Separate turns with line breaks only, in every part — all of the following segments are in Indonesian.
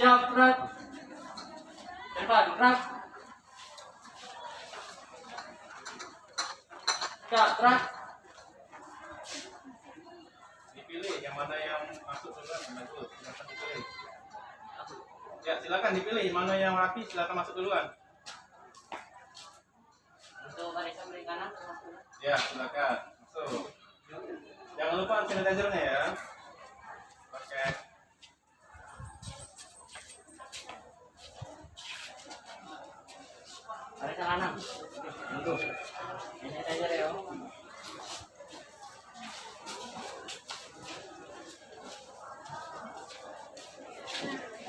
Siap, gerak. Depan, gerak. Siap, gerak.
Dipilih yang mana yang masuk duluan, bagus. Silakan dipilih. Ya, silakan dipilih mana yang rapi, silakan masuk duluan.
Untuk barisan beri kanan masuk.
Ya, silakan masuk. Jangan lupa sanitizer-nya ya. Oke.
Barisan kanan. Untuk. Ini saja ya.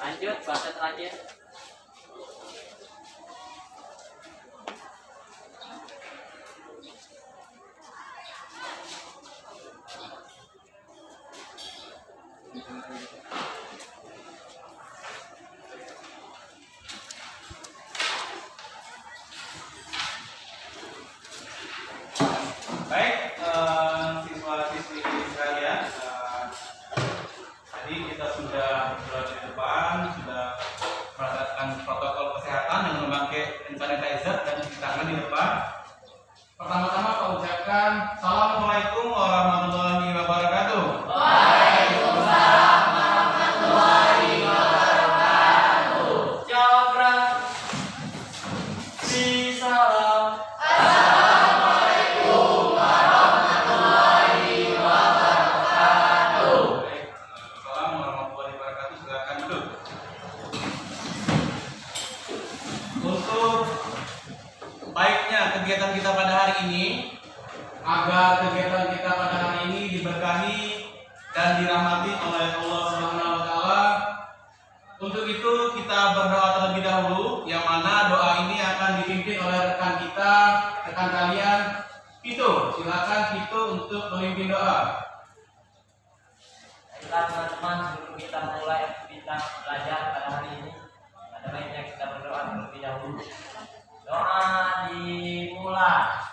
Lanjut fase terakhir.
Baik, siswa-siswi sekalian, tadi kita sudah berada di depan, sudah melakukan protokol kesehatan dengan memakai hand sanitizer dan cuci tangan di depan. Pertama-tama Pak ucapkan Assalamualaikum warahmatullahi wabarakatuh.
Waalaikumsalam warahmatullahi wabarakatuh. Jawab gerak. Salam. Assalamualaikum warahmatullahi wabarakatuh.
Baik, Assalamualaikum warahmatullahi wabarakatuh. Silakan duduk. Untuk baiknya kegiatan kita pada hari ini, agar kegiatan kita pada hari ini diberkahi dan dirahmati oleh Allah Subhanahu wa taala. Untuk itu kita berdoa terlebih dahulu, yang mana doa ini akan dipimpin oleh rekan kita, rekan kalian. Pito, silakan Pito untuk memimpin doa.
Baiklah teman-teman, sebelum kita mulai aktivitas belajar pada hari ini, pada baiknya kita berdoa terlebih dahulu. Doa dimulai.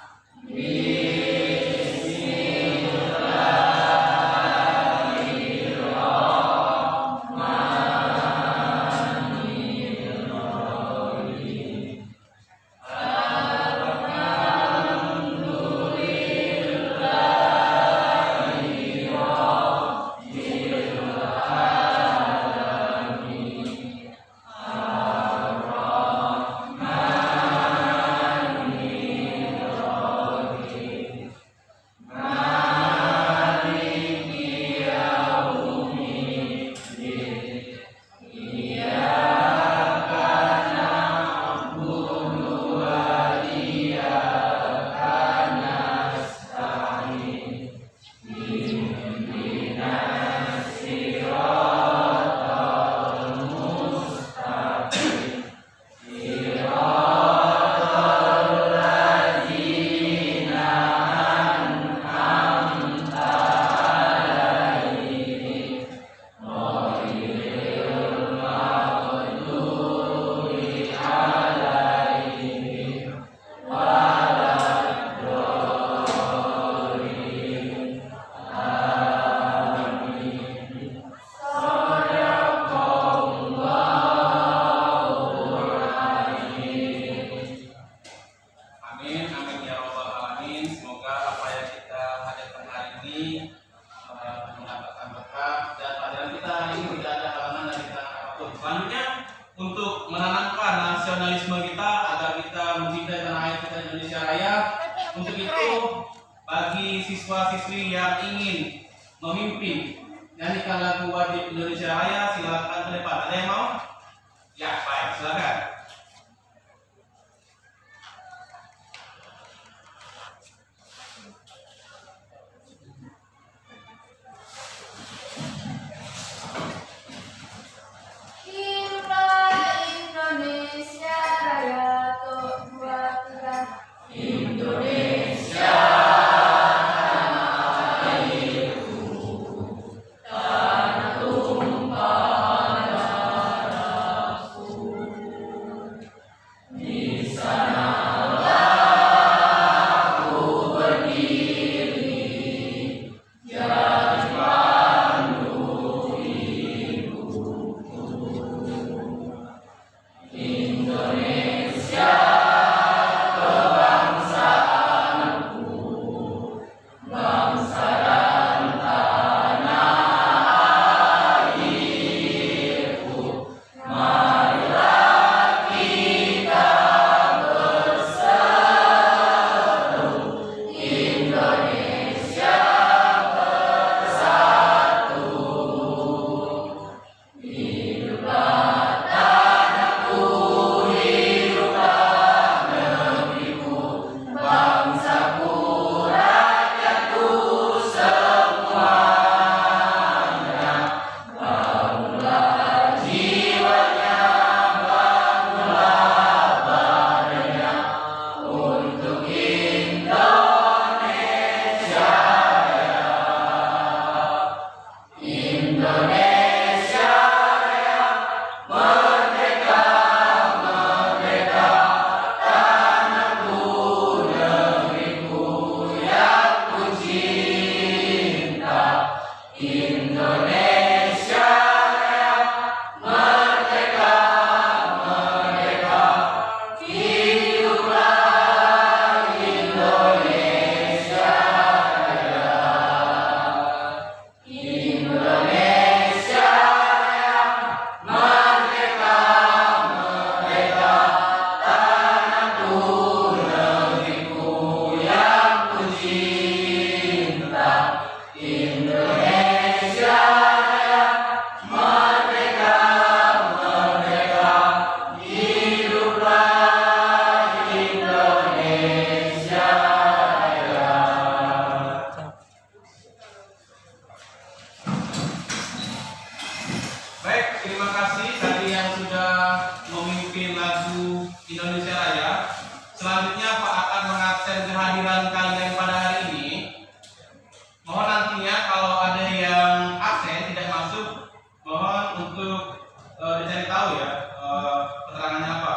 Amin, amin ya rabbal alamin. Semoga apa yang kita hadirkan hari ini mendapatkan berkah dan pelajaran kita hari ini tidak ada halangan dari tangan apapun. Selanjutnya, untuk menanamkan nasionalisme kita agar kita mencintai tanah air kita Indonesia Raya. Untuk itu, bagi siswa-siswi yang ingin memimpin nyanyikan lagu wajib Indonesia Raya, silakan ke depan. Ada yang mau? Ya, baik, silakan.
Indonesia Raya tuh buat kita.
Indonesia tanah tumpah darahku.
terima kasih tadi yang sudah memimpin lagu Indonesia Raya. Selanjutnya Pak akan mengabsen kehadiran kalian pada hari ini. Mohon nantinya kalau ada yang absen tidak masuk, mohon untuk dicari tahu ya keterangannya apa.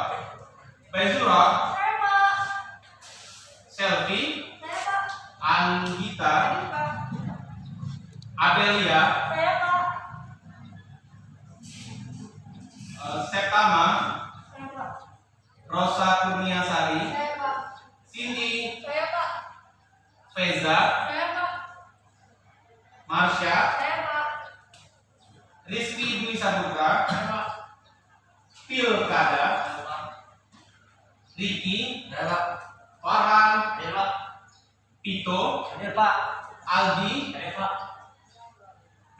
Baizura,
Saya Pak.
Selfie,
Saya Pak.
Anggita,
Ini Pak.
Adelia,
Saya Pak.
Septama,
Saya Pak.
Rosa Kurniasari,
Saya Pak.
Cindy,
Saya Pak.
Feza,
Saya Pak.
Marsha,
Saya Pak.
Rizky Dwi Saputra,
Saya Pak.
Pilkada, Ricky,
Saya Pak.
Farhan,
Saya Pak.
Pito,
Hadir Pak.
Aldi,
Saya Pak.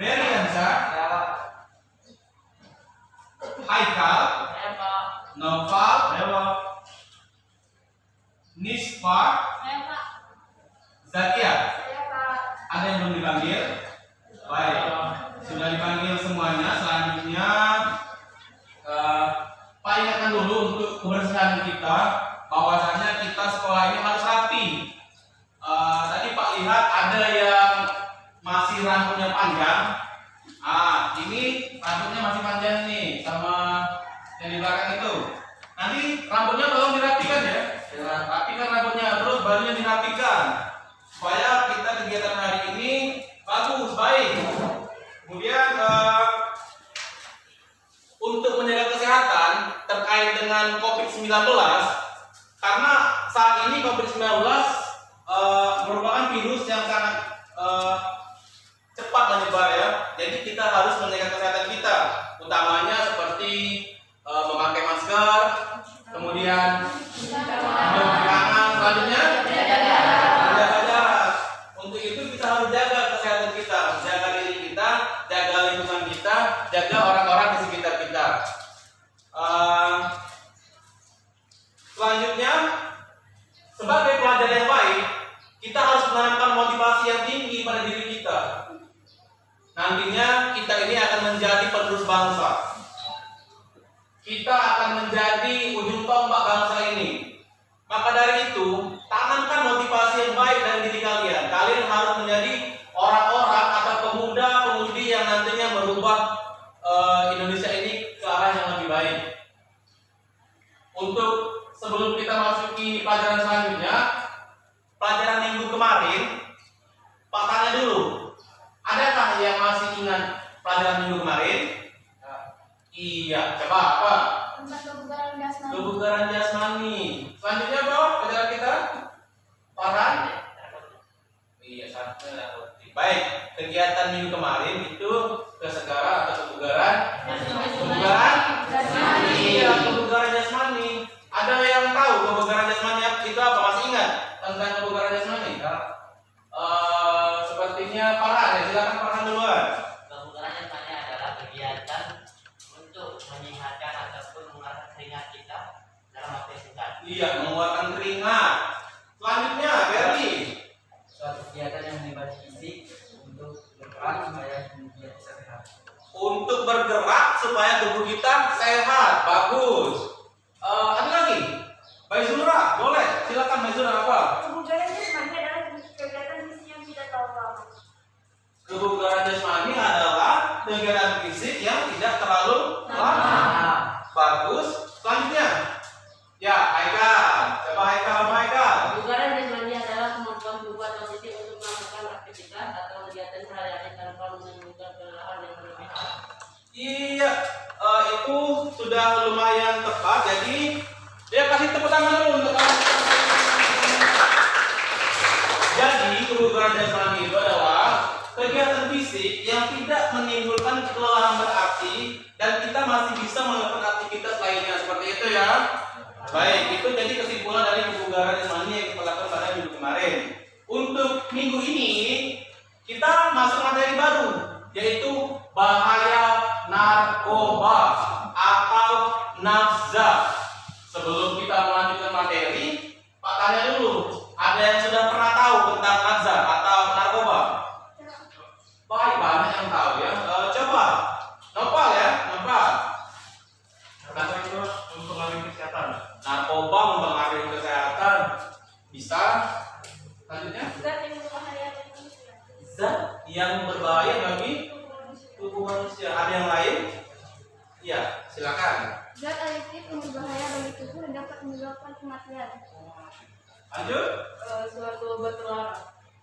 Beriansa,
Saya Pak.
Haikal,
Saya Pak.
Noval, Nisfa,
Saya Pak.
Zakia.
Saya Pak.
Ada yang belum dipanggil? Baik, sudah dipanggil semuanya. Selanjutnya Pak ingatkan dulu untuk kebersihan kita, bahwasanya kita sekolah ini harus rapi. Tadi Pak lihat ada yang masih rambutnya panjang. Ini rambutnya masih panjang nih, sama yang di belakang itu. Nanti rambutnya tolong dirapikan ya. Rapikan rambutnya, terus bajunya dirapikan supaya kita kegiatan hari ini bagus, baik. Kemudian untuk menjaga kesehatan terkait dengan COVID-19, karena saat ini COVID-19 merupakan virus yang sangat cepat menyebar ya. Jadi kita harus menjaga kesehatan kita, utamanya seperti memakai masker, kemudian mencuci tangan, selanjutnya menjaga jarak. Untuk itu kita harus jaga kesehatan kita, jaga diri kita, jaga lingkungan kita, jaga orang-orang di sekitar kita. Selanjutnya, sebagai pelajar yang baik, kita harus menanamkan motivasi yang tinggi pada diri kita. Nantinya kita ini akan menjadi penerus bangsa. Kita akan menjadi ujung tombak bangsa ini. Maka dari itu, tanamkan motivasi yang baik dari diri kalian. Kalian harus menjadi orang-orang atau pemuda-pemudi yang nantinya merubah Indonesia ini ke arah yang lebih baik. Untuk sebelum kita masuki pelajaran selanjutnya, pelajaran minggu kemarin, Pak tanya dulu, adakah yang masih ingat pelajaran minggu kemarin? Iya, coba apa?
Tentang kebugaran jasmani.
Kebugaran jasmani. Selanjutnya bro, pelajaran kita Farhan. Iya, satu. Baik, kegiatan minggu kemarin itu kesegaran atau kebugaran? Kebugaran jasmani. Iya, kebugaran jasmani. Ada yang tahu kebugaran jasmani itu apa? Masih ingat tentang kebugaran jasmani? Sepertinya Farhan, ya silakan Farhan duluan.
Kebugaran jasmani adalah kegiatan untuk menyehatkan ataupun mengeluarkan keringat kita dalam waktu yang singkat.
Iya, mengeluarkan keringat. Selanjutnya, Berli.
Suatu kegiatan yang melibatkan fisik untuk bergerak supaya dia bisa sehat.
Untuk bergerak supaya tubuh kita sehat, bagus. Ada lagi? Baizura, boleh. Silakan Baizura apa?
Kebugaran jasmani adalah kegiatan fisik yang tidak terlalu lama.
Kebugaran jasmani adalah kegiatan fisik yang tidak terlalu lama. Bagus. Selanjutnya, ya Haikal. Coba Haikal apa Haikal?
Kebugaran jasmani adalah kemampuan tubuh atau fisik untuk melakukan aktivitas atau kegiatan sehari-hari tanpa menimbulkan kelelahan yang berlebihan.
Iya, itu sudah lumayan tepat. Jadi, ya kasih tepuk tangan dulu untuk kamu. Jadi, kebugaran jasmani itu adalah kegiatan fisik yang tidak menimbulkan kelelahan berarti dan kita masih bisa melakukan aktivitas lainnya seperti itu ya. Baik, itu jadi kesimpulan dari kebugaran jasmani yang kita lakukan pada minggu kemarin. Untuk minggu ini kita masuk materi baru, yaitu bahaya narkoba atau nafza. Sebelum kita melanjutkan materi, Pak tanya dulu, ada yang sudah pernah tahu tentang nafza atau narkoba? Baik, banyak yang tahu ya. Coba Nopal ya, Nopal. ada yang lain? Iya, silakan.
Zat adiktif yang berbahaya bagi tubuh dan dapat menyebabkan kematian.
Lanjut.
Suatu obat terlarang.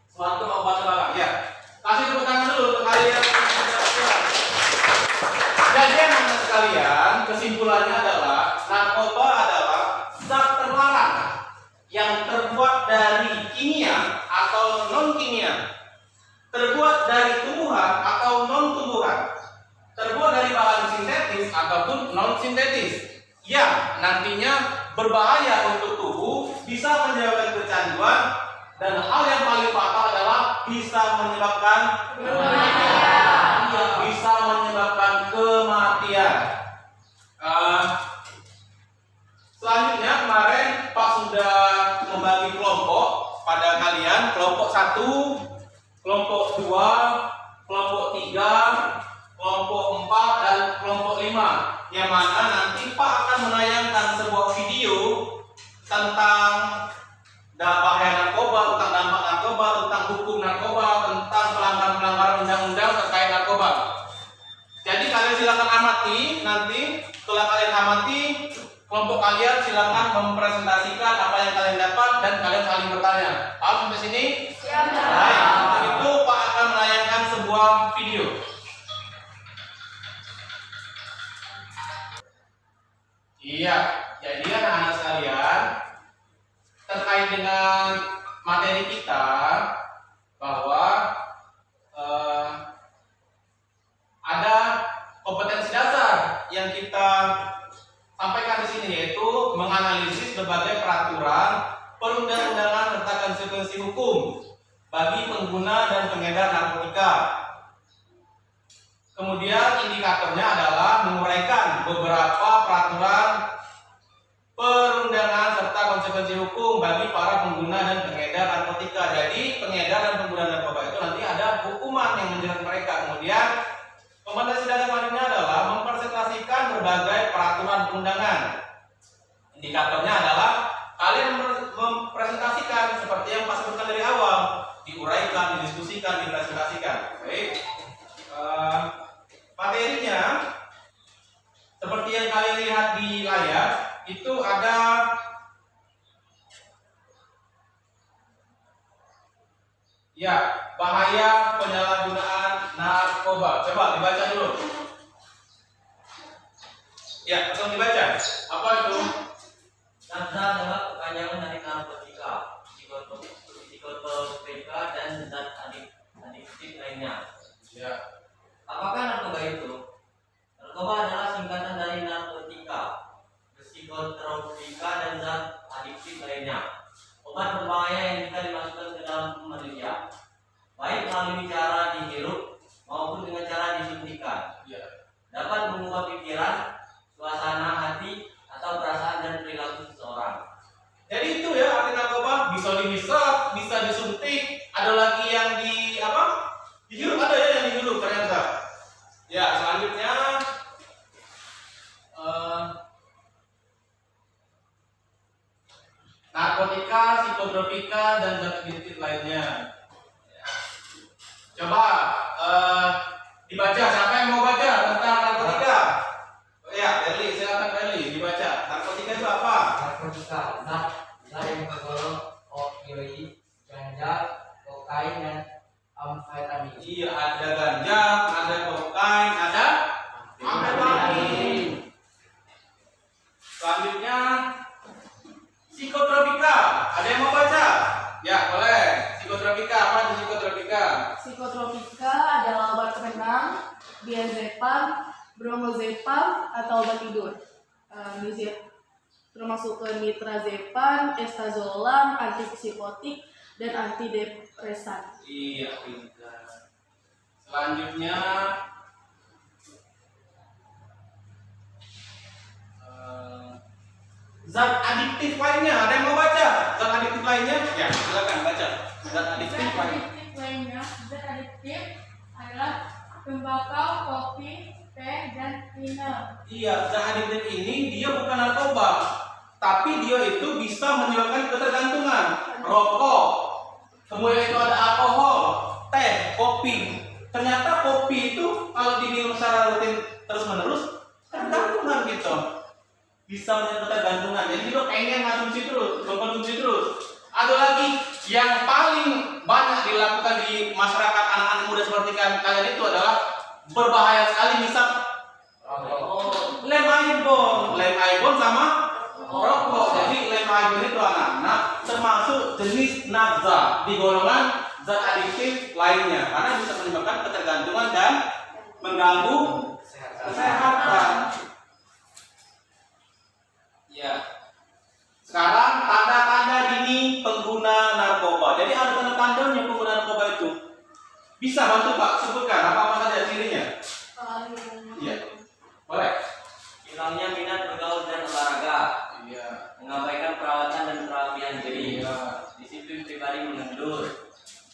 Suatu obat terlarang. Ya. Kasih tepuk tangan dulu untuk kalian. Jadi anak sekalian, kesimpulannya adalah narkoba adalah zat terlarang yang terbuat dari kimia atau non kimia, terbuat dari tumbuhan atau non tumbuhan, terbuat dari bahan sintetis ataupun non sintetis, yang nantinya berbahaya untuk tubuh, bisa menyebabkan kecanduan, dan hal yang paling fatal adalah bisa menyebabkan kematian. Iya, bisa menyebabkan kematian. Selanjutnya kemarin Pak sudah membagi kelompok pada kalian, kelompok 1, kelompok 2, kelompok 3, kelompok 4, dan kelompok 5, yang mana nanti Pak akan menayangkan sebuah video tentang bahaya narkoba, tentang dampak narkoba, tentang hukum narkoba, tentang pelanggaran-pelanggaran undang-undang terkait narkoba. Jadi kalian silakan amati, nanti setelah kalian amati, kelompok kalian silakan mempresentasikan apa yang kalian dapat dan kalian saling bertanya. Paham sampai sini?
Siap.
Baik, untuk itu Pak akan menayangkan sebuah video. Iya, jadi anak-anak sekalian, terkait dengan materi kita bahwa ada kompetensi dasar yang kita sampaikan di sini, yaitu menganalisis berbagai peraturan, perundang-undangan serta konsekuensi hukum bagi pengguna dan pengedar narkotika. Kemudian indikatornya adalah menguraikan beberapa peraturan, perundangan serta konsekuensi hukum bagi para pengguna dan pengedar narkotika. Jadi pengedar dan pengguna narkoba itu nanti ada hukuman yang menjerat mereka. Kemudian kompetensi dasar selanjutnya adalah mempresentasikan berbagai peraturan perundangan. Indikatornya adalah kalian mempresentasikan seperti yang Pak sebutkan dari awal, diuraikan, didiskusikan, dipresentasikan. Baik. Materinya seperti yang kalian lihat di layar, itu ada ya, bahaya penyalahgunaan narkoba. Coba dibaca dulu. Ya, langsung dibaca. Apa itu?
Narkoba adalah kepanjangan dari narkotika, psikotropika, dan zat adiktif lainnya.
Ya.
Apakah narkoba itu? Narkoba adalah singkatan dari narkotika, psikotropika, dan zat adiktif lainnya. Obat berbahaya yang bisa dimasukkan ke dalam tubuh manusia, baik melalui cara dihirup maupun dengan cara disuntikan.
Ya.
Dapat mengubah pikiran, suasana hati, atau perasaan dan perilaku seseorang.
Jadi itu ya arti narkoba, bisa dihisap, bisa disuntik, ada lagi yang dihirup, ada ya yang dihirup ternyata. Ya, selanjutnya narkotika, psikotropika, dan zat adiktif lainnya. Ya. Coba dibaca, siapa yang mau baca tentang narkotika? Ya, Berli, silakan Berli dibaca. Narkotika itu apa?
Narkotika, zat yang tergolong opioid, ganja, kokain, dan amfetamin.
Iya, ada ganja, ada kokain, ada amfetamin. Selanjutnya psikotropika. Ada yang mau baca? Ya, boleh. Psikotropika, apa itu psikotropika?
Psikotropika adalah obat penenang, diazepam, bromazepam, atau obat tidur. Termasuk ke nitrazepam, estazolam, antipsikotik, dan antidepresan.
Iya, pintar. Selanjutnya zat adiktif lainnya. Ada yang mau baca? Zat adiktif lainnya? Ya, silakan baca. Zat adiktif
Zat
lainnya.
adiktif lainnya, zat adiktif adalah tembakau, kopi, teh, dan minum.
Iya, zat adiktif ini dia bukan narkoba, tapi dia itu bisa menyebabkan ketergantungan. Rokok, kemudian itu ada alkohol, teh, kopi, ternyata kopi itu kalau diminum secara rutin terus-menerus ketergantungan gitu. Bisa menyebabkan ketergantungan. Jadi kita pengen mengkonsumsi terus. Ada lagi yang paling banyak dilakukan di masyarakat anak-anak muda seperti kalian itu adalah berbahaya sekali, misal lem ibon sama rokok. Jadi lem ibon itu anak-anak termasuk jenis nafza di golongan zat adiktif lainnya karena bisa menyebabkan ketergantungan dan mengganggu kesehatan. Ya. Sekarang tanda-tanda dini pengguna narkoba. Jadi ada tanda-tandanya pengguna narkoba itu. Bisa bantu Pak sebutkan apa saja cirinya? Iya. Boleh.
Hilangnya minat bergaul dan olahraga,
Iya.
mengabaikan perawatan dan perapian diri,
Iya.
disiplin pribadi mengendur,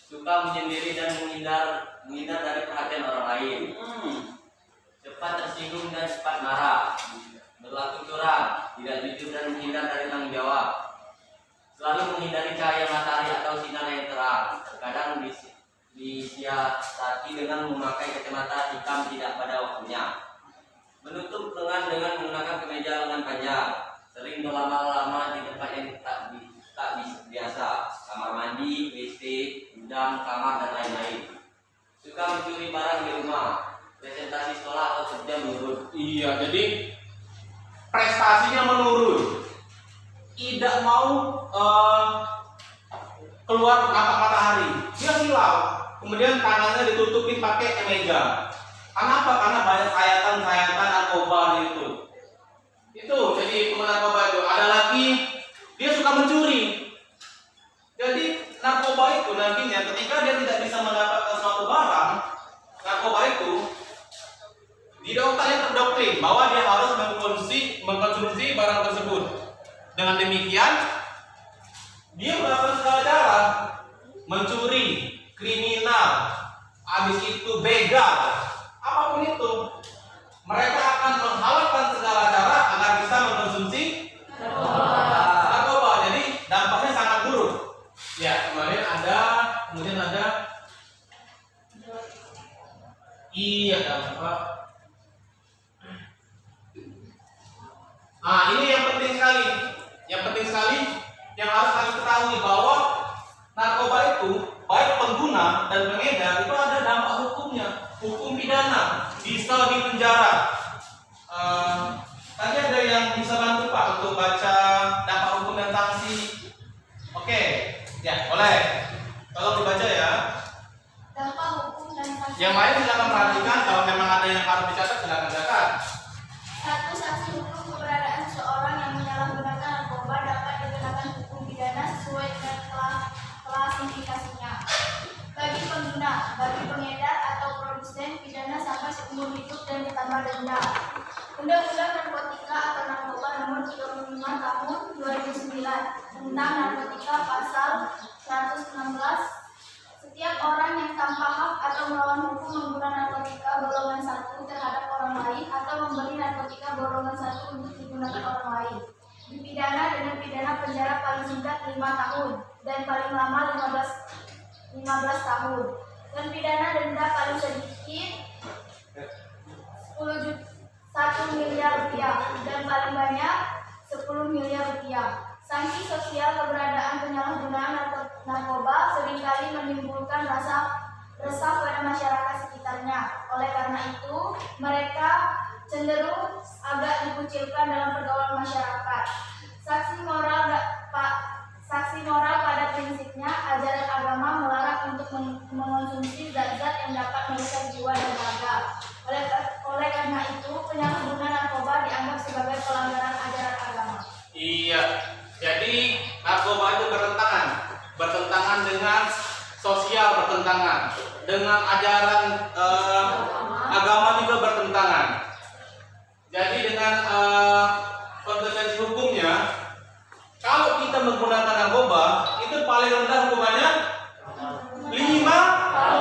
suka menyendiri dan menghindar dari perhatian orang lain, cepat tersinggung dan cepat marah, berlaku curang, tidak jujur dan menghindar dari tanggung jawab, selalu menghindari cahaya matahari atau sinar yang terang, terkadang disiasati dengan memakai kacamata hitam tidak pada waktunya, menutup lengan dengan menggunakan kemeja lengan panjang, sering berlama-lama di tempat yang tak biasa, kamar mandi, WC, gudang, kamar dan lain-lain, suka mencuri barang di rumah, presentasi sekolah atau kerja menurun.
Iya, jadi prestasinya menurun. Tidak mau keluar nampak matahari. Dia silau. Kemudian tangannya ditutupin pakai kemeja. Kenapa? Karena banyak sayatan-sayatan narkoba itu. Itu jadi pengguna narkoba itu. Ada lagi dia suka mencuri. Jadi narkoba itu nantinya ketika dia tidak bisa mendapatkan suatu barang, narkoba itu di otaknya terdoktrin bahwa dia harus mengkonsumsi barang tersebut. Dengan demikian, dia melakukan segala cara, mencuri, kriminal, habis itu begal, apapun itu. Mereka akan menghalalkan segala cara agar bisa mengkonsumsi narkoba. Jadi dampaknya sangat buruk. Ya, kemudian ada iya dampak. Nah, ini yang penting sekali yang harus kalian ketahui bahwa narkoba itu baik pengguna dan pengedar itu ada dampak hukumnya, hukum pidana, bisa dipenjara. Tadi ada yang bisa bantu Pak untuk baca dampak hukum dan sanksi. Oke, ya boleh. Tolong dibaca ya.
Dampak hukum dan sanksi.
Yang lain silakan perhatikan, kalau memang ada yang harus dicatat silakan catat.
1. Sanksi hukum keberadaan seseorang yang menyalahgunakan narkoba dapat dikenakan hukum pidana sesuai dengan klasifikasinya. Bagi pengguna, bagi pengedar atau produsen, pidana sampai seumur hidup dan ditambah denda. Undang-Undang Narkotika atau Narkoba Nomor 35 Tahun 2009 tentang Narkotika Pasal 116. Setiap orang yang tanpa hak atau melawan hukum menggunakan narkotika golongan 1 terhadap orang lain atau membeli narkotika golongan 1 untuk digunakan orang lain dipidana dengan pidana penjara paling singkat 5 tahun dan paling lama 15 tahun dan pidana denda paling sedikit 1 miliar rupiah dan paling banyak 10 miliar rupiah. Sanksi sosial keberadaan penyalahgunaan narkoba seringkali menimbulkan rasa resah pada masyarakat sekitarnya. Oleh karena itu, mereka cenderung agak dikucilkan dalam pergaulan masyarakat. Saksi moral pada prinsipnya, ajaran agama melarang untuk mengonsumsi zat-zat yang dapat merusak jiwa dan raga. Oleh karena itu, penyalahgunaan narkoba dianggap sebagai pelanggaran ajaran agama.
Iya. Jadi narkoba itu bertentangan dengan sosial, bertentangan dengan ajaran agama juga bertentangan. Jadi dengan konsekuensi hukumnya, kalau kita menggunakan narkoba itu paling rendah hukumannya 5 tahun,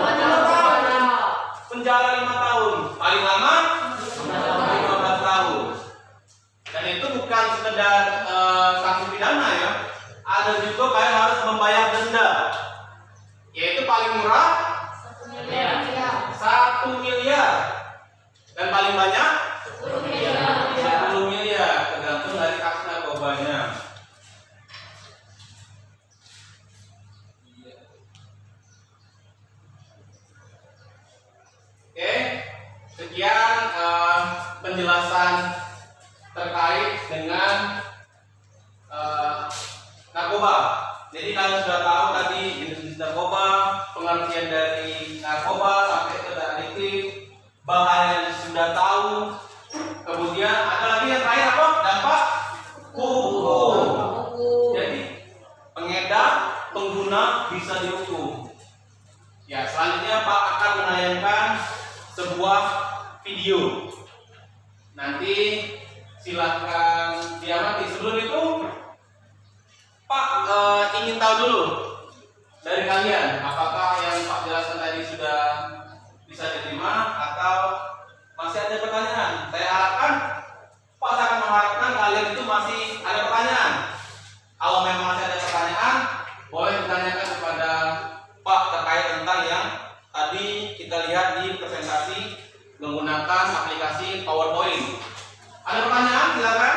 penjara 5 tahun, paling lama 15 tahun. Dan itu bukan sekedar sanksi pidana ya, ada juga kalian harus membayar denda, yaitu paling murah 1 banyak?
10 miliar.
10 miliar, tergantung dari kasus narkobanya. Oke, sekian penjelasan terkait dengan narkoba. Jadi kalian sudah tahu tadi jenis-jenis narkoba, pengertian dari narkoba sampai ke adiktif, bahayanya sudah tahu. Kemudian ada lagi yang terakhir apa? Dampak hukum. Jadi pengedar, pengguna bisa dihukum. Ya, selanjutnya Pak akan menayangkan sebuah video. Nanti silahkan diamati. Sebelum itu Pak ingin tahu dulu dari kalian, apakah yang Pak jelaskan tadi sudah bisa diterima atau masih ada pertanyaan? Saya harapkan Pak sangat mengharapkan kalian itu masih ada pertanyaan. Kalau memang masih ada pertanyaan, boleh ditanyakan kepada Pak terkait tentang yang tadi kita lihat di presentasi menggunakan aplikasi PowerPoint. Ada pertanyaan? Silakan.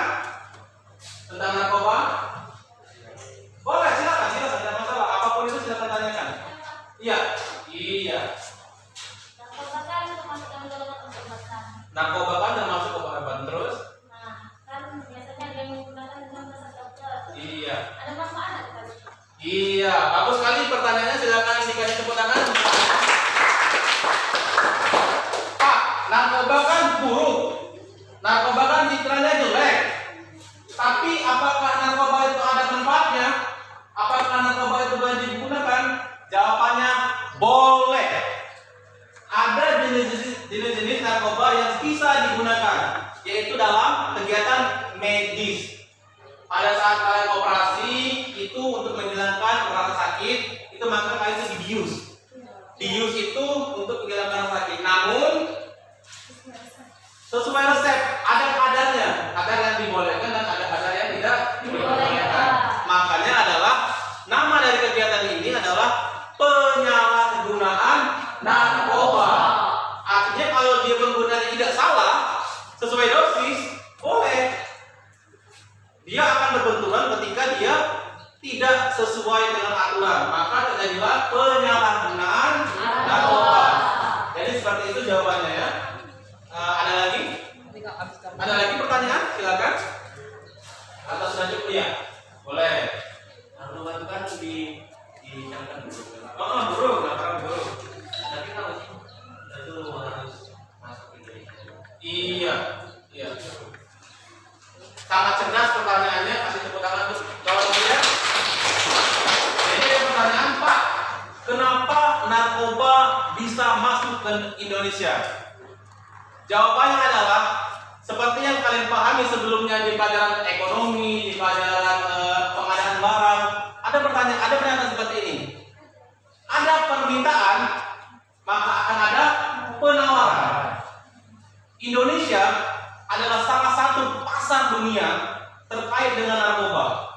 Tentang narkoba? Boleh, silakan, tidak masalah. Apapun itu silakan tanyakan. Iya.
Narkoba kan termasuk yang golongan obat-obatan.
Narkoba kan termasuk obat-obatan terus?
Nah, kan biasanya dia menggunakan dengan resep dokter.
Iya.
Ada manfaat kan?
Iya, bagus sekali pertanyaannya. Silakan dikasih tepuk tangan. Pak, narkoba kan buruk. Narkoba kan citranya jelek. Tapi apakah narkoba itu ada manfaatnya? Apakah narkoba itu boleh digunakan? Jawabannya boleh. Ada jenis-jenis narkoba yang bisa digunakan, yaitu dalam kegiatan medis. Pada saat kalian operasi itu untuk menghilangkan rasa sakit, itu maka kalian itu dibius. Bius itu untuk menghilangkan rasa sakit. Namun sesuai resep, ada kadarnya, kadar yang dibolehkan dan ada kadar yang tidak dibolehkan. Makanya adalah nama dari kegiatan ini adalah penyalahgunaan narkoba. Artinya kalau dia penggunaannya tidak salah, sesuai dosis, boleh. Dia akan berbenturan ketika dia tidak sesuai dengan aturan, maka terjadilah penyalahgunaan narkoba. Jadi seperti itu jawabannya ya. Ada lagi? Ada lagi pertanyaan? Silakan. Atau sudah cukup ya? Boleh.
Narkoba itu kan dicamkan dulu.
Buruk, nggak buruk.
Tapi kalau itu harus masuk ke Indonesia.
Iya. Sangat cerdas pertanyaannya, kasih tepuk tangan untuk jawabannya. Jadi ada pertanyaan, Pak, kenapa narkoba bisa masuk ke Indonesia? Jawabannya adalah seperti yang kalian pahami sebelumnya di pelajaran ekonomi, di pelajaran pengadaan barang, ada pernyataan seperti ini. Ada permintaan, maka akan ada penawaran. Indonesia adalah salah satu pasar dunia terkait dengan narkoba.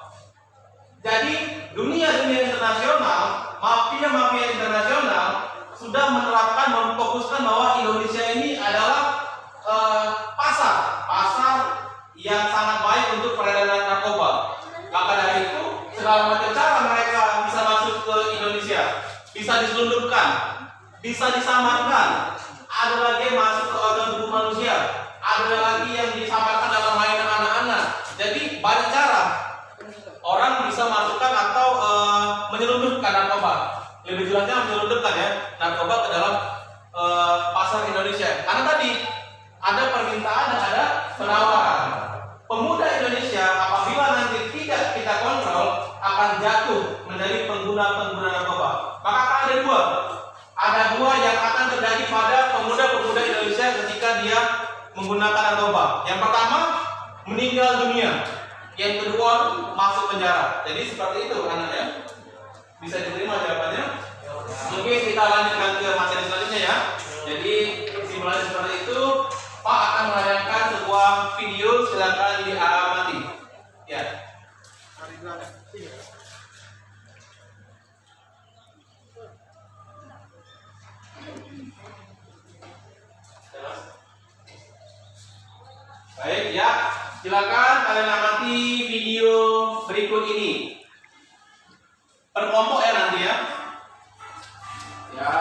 Jadi dunia internasional, mafia internasional sudah menerapkan, memfokuskan bahwa Indonesia ini adalah pasar yang sangat baik untuk peredaran narkoba. Maka dari itu segala macam cara mereka bisa masuk ke Indonesia, bisa diselundupkan, bisa disamarkan. Ada lagi yang masuk ke organ tubuh manusia, ada lagi yang disamarkan dalam mainan anak-anak. Jadi banyak cara orang bisa masukkan atau menyelundupkan narkoba. Lebih jelasnya menyelundupkan ya narkoba ke dalam pasar Indonesia. Karena tadi ada permintaan dan ada penawaran. Pemuda Indonesia apabila nanti tidak kita kontrol akan jatuh menjadi pengguna narkoba. Maka akan ada dua. Ada dua yang akan terjadi pada pemuda-pemuda Indonesia ketika dia menggunakan narkoba. Yang pertama, meninggal dunia. Yang kedua, masuk penjara. Jadi seperti itu anaknya. Bisa diterima jawabannya? Mungkin kita lanjutkan ke materi selanjutnya ya. Jadi simulasi seperti itu. Pak akan menayangkan sebuah video, silakan diamati. Ya. Baik ya, silakan kalian amati video berikut ini. Per kelompok ya nanti ya. Ya.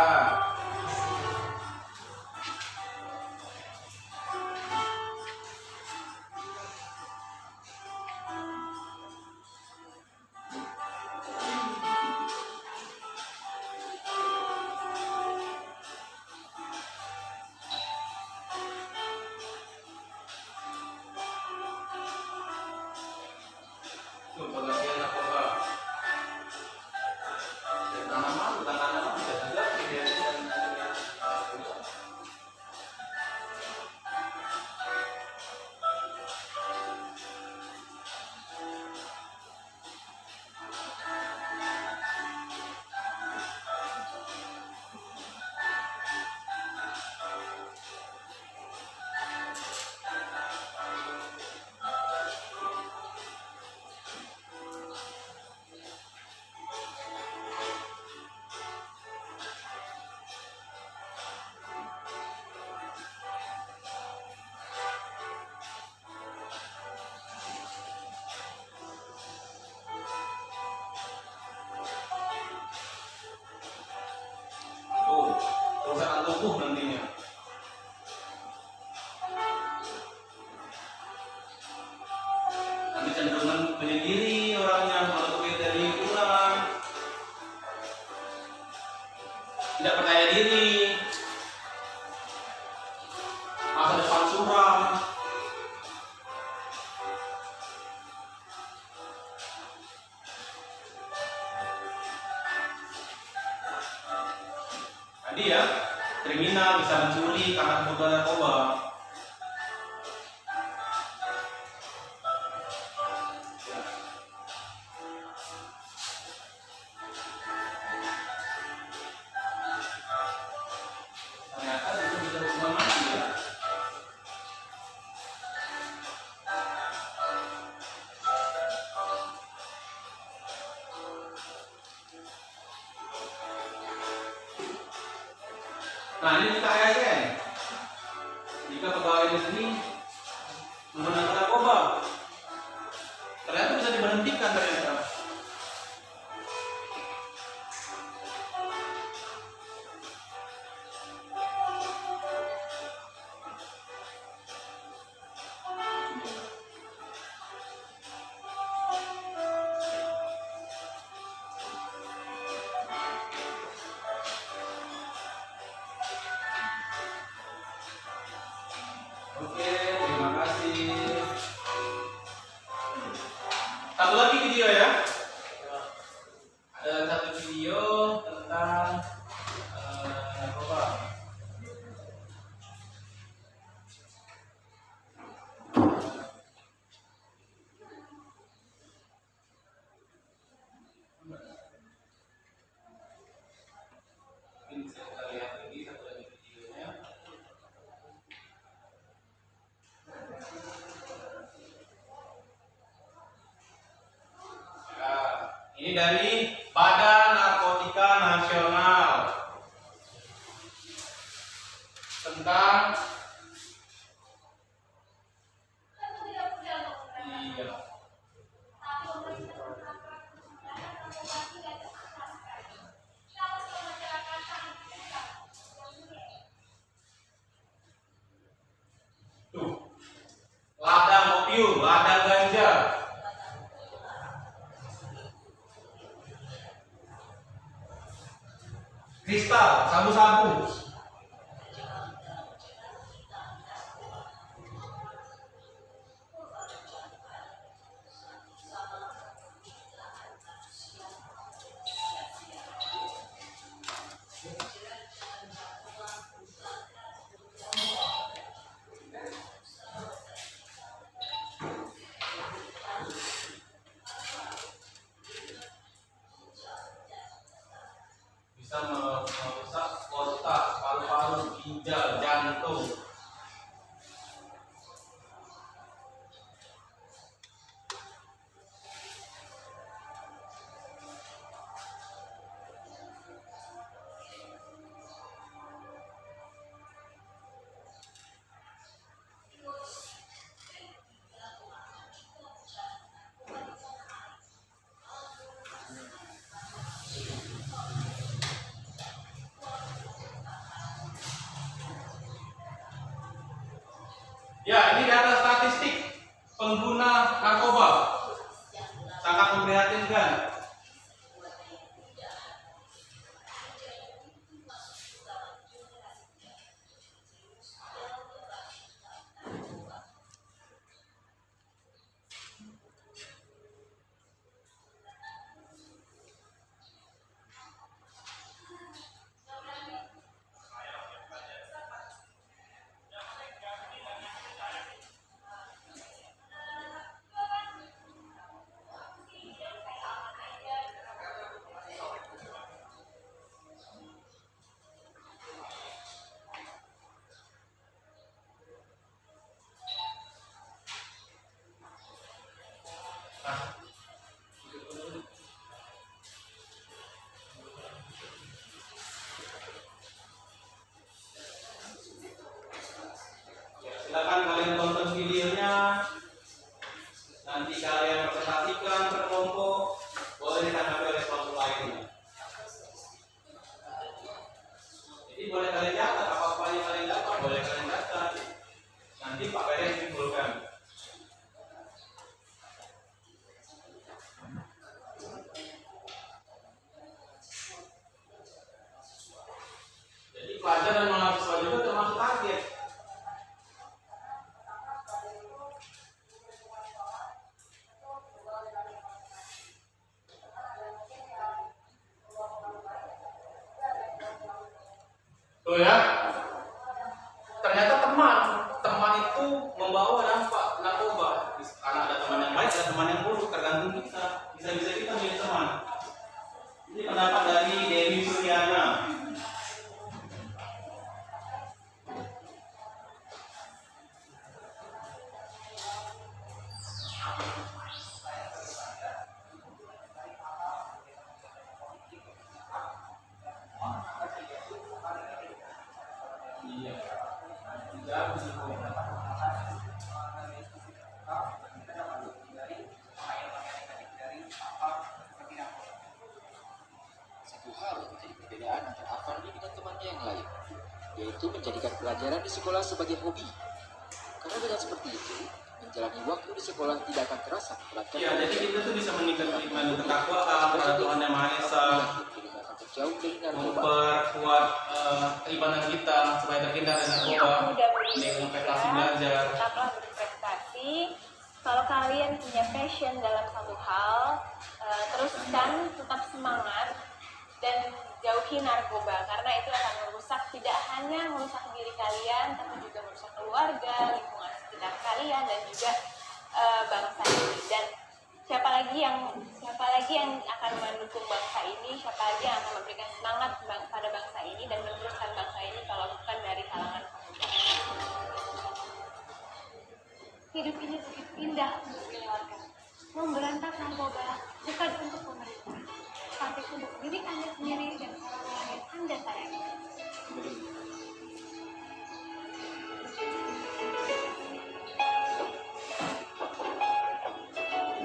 Tuh, pengertian apa Pak? Tanaman, bukan tanaman bisa juga video dan tuh, kerusakan tubuh nantinya. Nanti cenderungan menyendiri orangnya, menutupi dari kurang, tidak percaya diri, masa depan suram. Tadi ya, kriminal bisa mencuri karena kebutuhan narkoba. Ternyata itu bisa hukuman mati ya. Nah ini kita ASN. Jika pegawai negeri menggunakan narkoba, ternyata bisa diberhentikan ternyata. Oke, terima kasih. Satu lagi video ya. Ada satu video tentang narkoba. Mungkin bisa kita lihat lagi satu lagi videonya. Ini dari Badan Narkotika Nasional tentang iya. Tuh. Ladang opium, ladang ganja. Kristal, sabu-sabu. Bisa merusak pengguna narkoba. Sangat memprihatinkan. Silakan kalian tonton videonya. Nanti kalian presentasikan per kelompok. Boleh ditanggapi oleh kelompok lainnya. Jadi boleh kalian catat apa-apa yang kalian dapat, boleh kalian catat. Nanti Pak Beren simpulkan. Jadi pelajar dan mahasiswa juga termasuk target. Tuh ya, ternyata teman itu membawa dampak narkoba. Karena ada teman yang baik, ada teman yang buruk, tergantung kita. Bisa-bisa kita milih teman. Ini pendapat dari Dewi Suryana. Iya.
Satu hal yang menjadi perbedaan antara Afandi dengan temannya yang lain, yaitu menjadikan pelajaran di sekolah sebagai hobi. Karena dengan seperti itu, menjalani waktu di sekolah tidak akan terasa berat.
Iya, jadi kita tuh bisa meningkatkan iman dan ketakwaan pada Tuhan Yang Maha Esa,
Jauh dari narkoba.
memperkuat keimanan kita supaya terhindar dari narkoba, meningkatkan prestasi belajar.
Tetaplah berprestasi. Kalau kalian punya passion dalam satu hal, teruskan, tetap semangat dan jauhi narkoba karena itu akan merusak, tidak hanya merusak diri kalian, tapi juga merusak keluarga, lingkungan sekitar kalian dan juga bangsa ini. Dan siapa lagi yang akan mendukung bangsa ini, siapa lagi yang akan memberikan semangat pada bangsa ini dan meneruskan bangsa ini kalau bukan dari kalangan pemuda. Hidup ini begitu indah untuk dilewatkan. Memberantas narkoba bukan untuk pemerintah, tapi untuk diri Anda sendiri dan orang-orang yang Anda sayangi.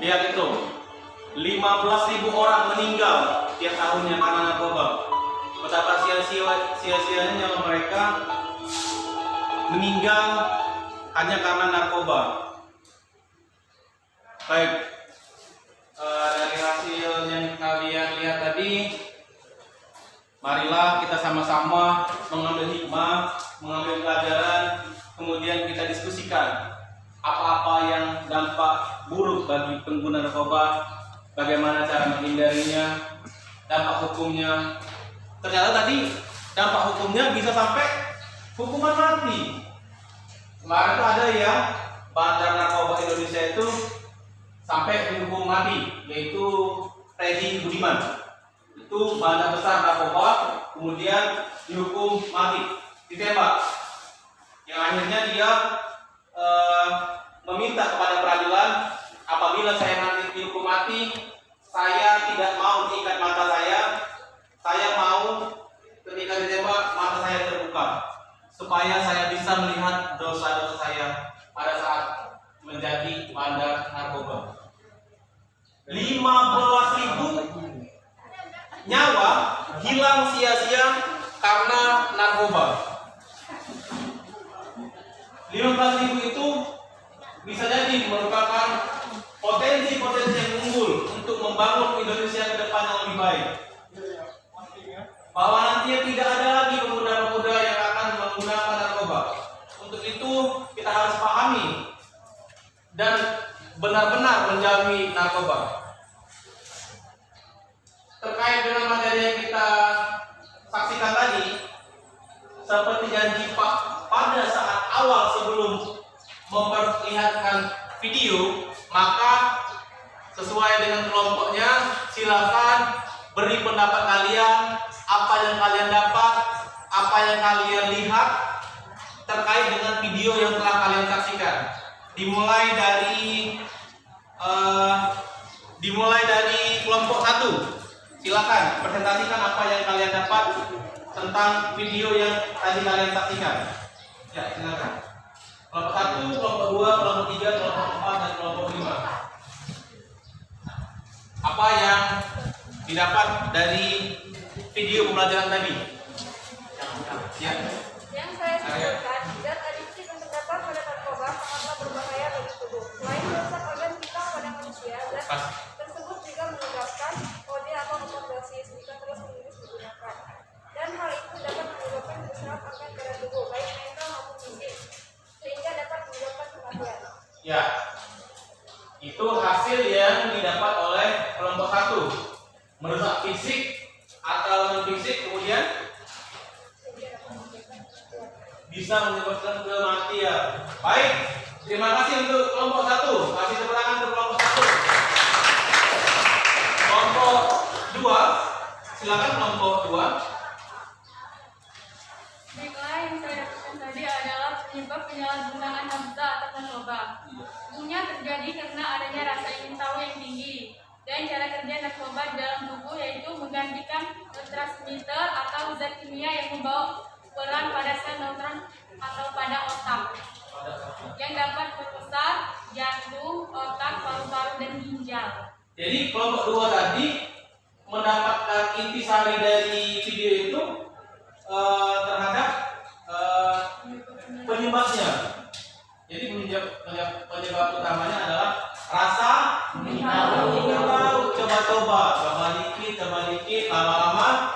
Lihat itu, 15.000 orang meninggal tiap tahunnya karena narkoba. Betapa sia-sianya nyawa mereka meninggal hanya karena narkoba. Baik, dari hasil yang kalian lihat tadi, marilah kita sama-sama mengambil hikmah, mengambil pelajaran, kemudian kita diskusikan apa-apa yang dampak buruk bagi pengguna narkoba, bagaimana cara menghindarinya, dampak hukumnya. Ternyata tadi dampak hukumnya bisa sampai hukuman mati. Kemarin tuh ada yang bandar narkoba Indonesia itu sampai dihukum mati, yaitu Freddy Budiman. Itu bandar besar narkoba, kemudian dihukum mati, ditembak. Yang akhirnya dia meminta kepada peradilan, apabila saya nanti dihukum mati, saya tidak mau diikat mata saya mau ketika ditembak mata saya terbuka, supaya saya bisa melihat dosa-dosa saya pada saat menjadi bandar narkoba. 15.000 nyawa hilang sia-sia karena narkoba. 15.000 itu bisa jadi merupakan membangun Indonesia ke depan yang lebih baik. Bahwa nantinya tidak ada lagi pemuda-pemuda yang akan menggunakan narkoba. Untuk itu kita harus pahami dan benar-benar menjauhi narkoba. Terkait dengan materi yang kita saksikan tadi, seperti janji Pak pada saat awal sebelum memperlihatkan video, maka sesuai dengan kelompoknya silakan beri pendapat kalian, apa yang kalian dapat, apa yang kalian lihat terkait dengan video yang telah kalian saksikan. Dimulai dari kelompok 1. Silakan presentasikan apa yang kalian dapat tentang video yang tadi kalian saksikan. Ya, silakan. Kelompok 1, kelompok 2, kelompok 3, kelompok 4, dan kelompok 5. Apa yang didapat dari video pembelajaran tadi? Ya.
Yang saya sebutkan, zat adiksi dan terdapat pada narkoba sangatlah berbahaya bagi tubuh. Selain merusak organ vital pada manusia, zat tersebut juga menyebabkan OD atau overdosis jika terus-menerus digunakan. Dan hal itu dapat menyebabkan kerusakan organ pada tubuh, baik mental maupun fisik, sehingga dapat menyebabkan kematian.
Ya. Itu hasil yang didapat oleh kelompok 1. Merusak fisik atau non fisik, kemudian bisa menyebabkan kematian. Baik, terima kasih untuk kelompok 1. Kasih tepuk tangan untuk kelompok 1. Kelompok 2, silakan kelompok 2.
Baiklah, yang saya dapatkan tadi adalah penyebab penyalahgunaan nafsa atau narkoba. Umumnya terjadi karena adanya rasa ingin tahu yang tinggi dan cara kerja narkoba di dalam tubuh, yaitu menggantikan neurotransmitter atau zat kimia yang membawa peran pada sel neutron atau pada otak yang dapat merusak jantung, otak, paru-paru, dan ginjal.
Jadi kelompok 2 tadi mendapatkan intisari dari video itu terhadap penyebabnya. Jadi penyebab utamanya adalah rasa ingin tahu, coba dikit, lama-lama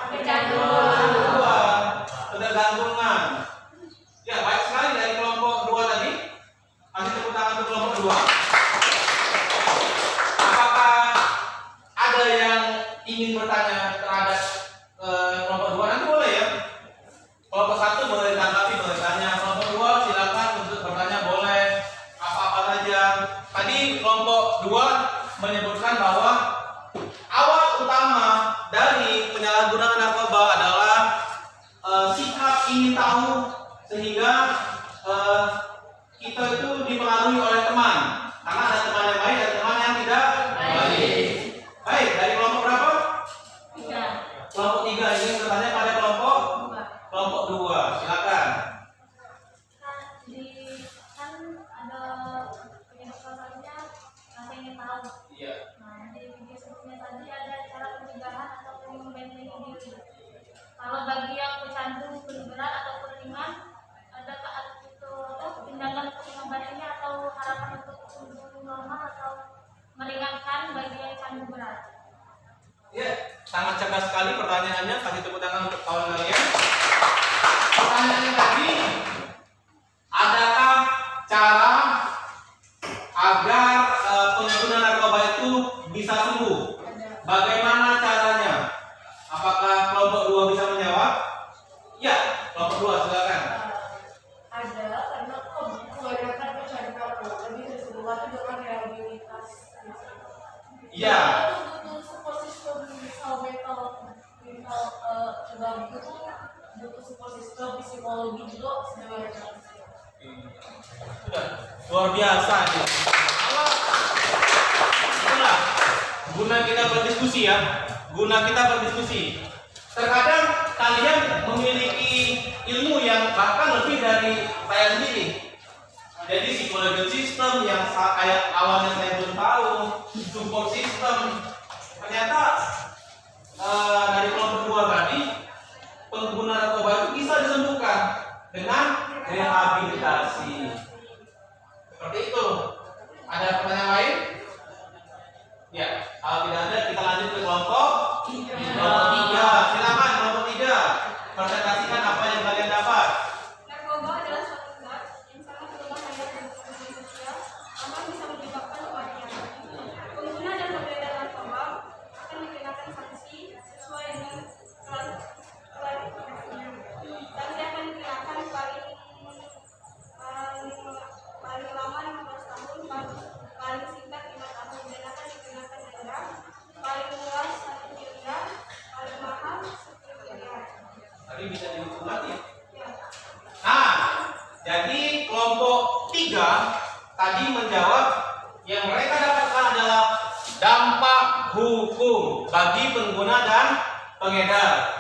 ketergantungan. Ya, baik sekali dari kelompok 2 tadi. Kasih tepuk tangan untuk kelompok 2. Apakah ada yang ingin bertanya terhadap kelompok 2? Nanti boleh ya. Kelompok 1 boleh tanggapi, boleh tanya. Kelompok 2 silakan untuk bertanya, boleh apa-apa saja. Tadi kelompok 2 menyebutkan bahwa awal utama dari penyalahgunaan narkoba adalah sikap ingin tahu, sehingga kita itu dipengaruhi oleh teman. Karena ada teman yang baik dan teman yang tidak baik. Baik, dari kelompok berapa?
3.
Kelompok 3. Ini bertanya pada kelompok 2. Silakan.
Kan ada penyebab salah rasa ingin tahu.
Iya.
Nah, di video sebelumnya tadi ada cara pencegahan atau membentengi diri. Kalau bagi yang pecandu berat atau ringan, adakah itu tindakan pengobatan atau harapan untuk sembuh normal atau meringankan bagi yang candu berat?
Ya, sangat cerdas sekali pertanyaannya. Kasih tepuk tangan untuk kawan kalian. Pertanyaannya tadi, adakah cara agar pengguna narkoba itu bisa sembuh? Bagaimana caranya? Apakah kelompok 2 bisa menjawab? Ya, kelompok 2 silakan.
Ada, karena kebanyakan pecandu narkoba disebutkan dengan rehabilitasi.
Iya.
Itu butuh support system, misal mental juga butuh support system, psikologi juga sebenarnya.
Sudah luar biasa nih. Itulah guna kita berdiskusi ya. Terkadang kalian memiliki ilmu yang bahkan lebih dari saya sendiri. Jadi psikologi sistem yang kayak awalnya saya belum tahu, support system. Ternyata dari kelompok 2 tadi, pengguna narkoba itu bisa disembuhkan dengan rehabilitasi. Seperti itu. Ada pertanyaan lain? Ya, kalau tidak ada kita tadi menjawab yang mereka dapatkan adalah dampak hukum bagi pengguna dan pengedar.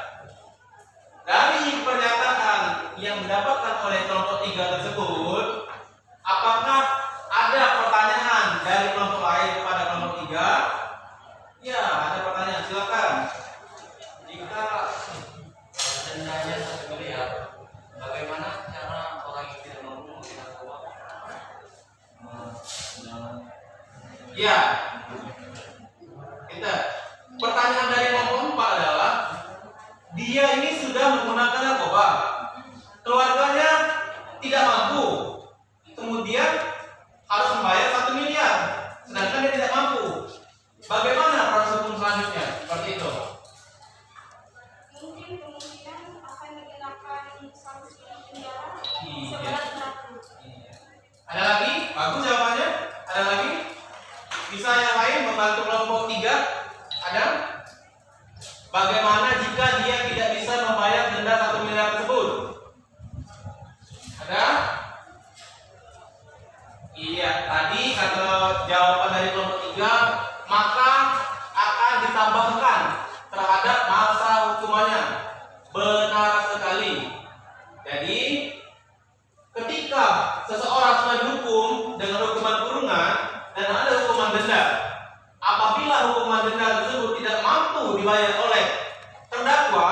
Dari pernyataan yang didapatkan oleh kelompok 3 tersebut, apakah ada pertanyaan dari kelompok lain kepada kelompok 3? Ya, ada pertanyaan, silakan.
Jika dendanya 1 miliar, bagaimana cara orang yang tidak mampu menggunakan uang?
Ya, kita pertanyaan dari kelompok 4 adalah dia ini sudah menggunakan narkoba, keluarganya tidak mampu, kemudian harus membayar 1 miliar, sedangkan dia tidak mampu. Bagaimana proses hukum selanjutnya? Seperti itu.
Mungkin kemungkinan akan dikenakan sanksi penjara
Iya.
seberat 100.
Ada lagi? Bagus jawabannya. Ada lagi? Bisa yang lain membantu kelompok 3? Ada? Bagaimana jika dia tidak bisa membayar denda 1 miliar tersebut? Ada? Iya, tadi kata jawaban dari kelompok 3, maka akan ditambahkan terhadap masa hukumannya. Benar sekali. Jadi ketika seseorang sudah dihukum dengan hukuman kurungan dan ada hukuman denda, apabila hukuman denda tersebut tidak mampu dibayar oleh terdakwa,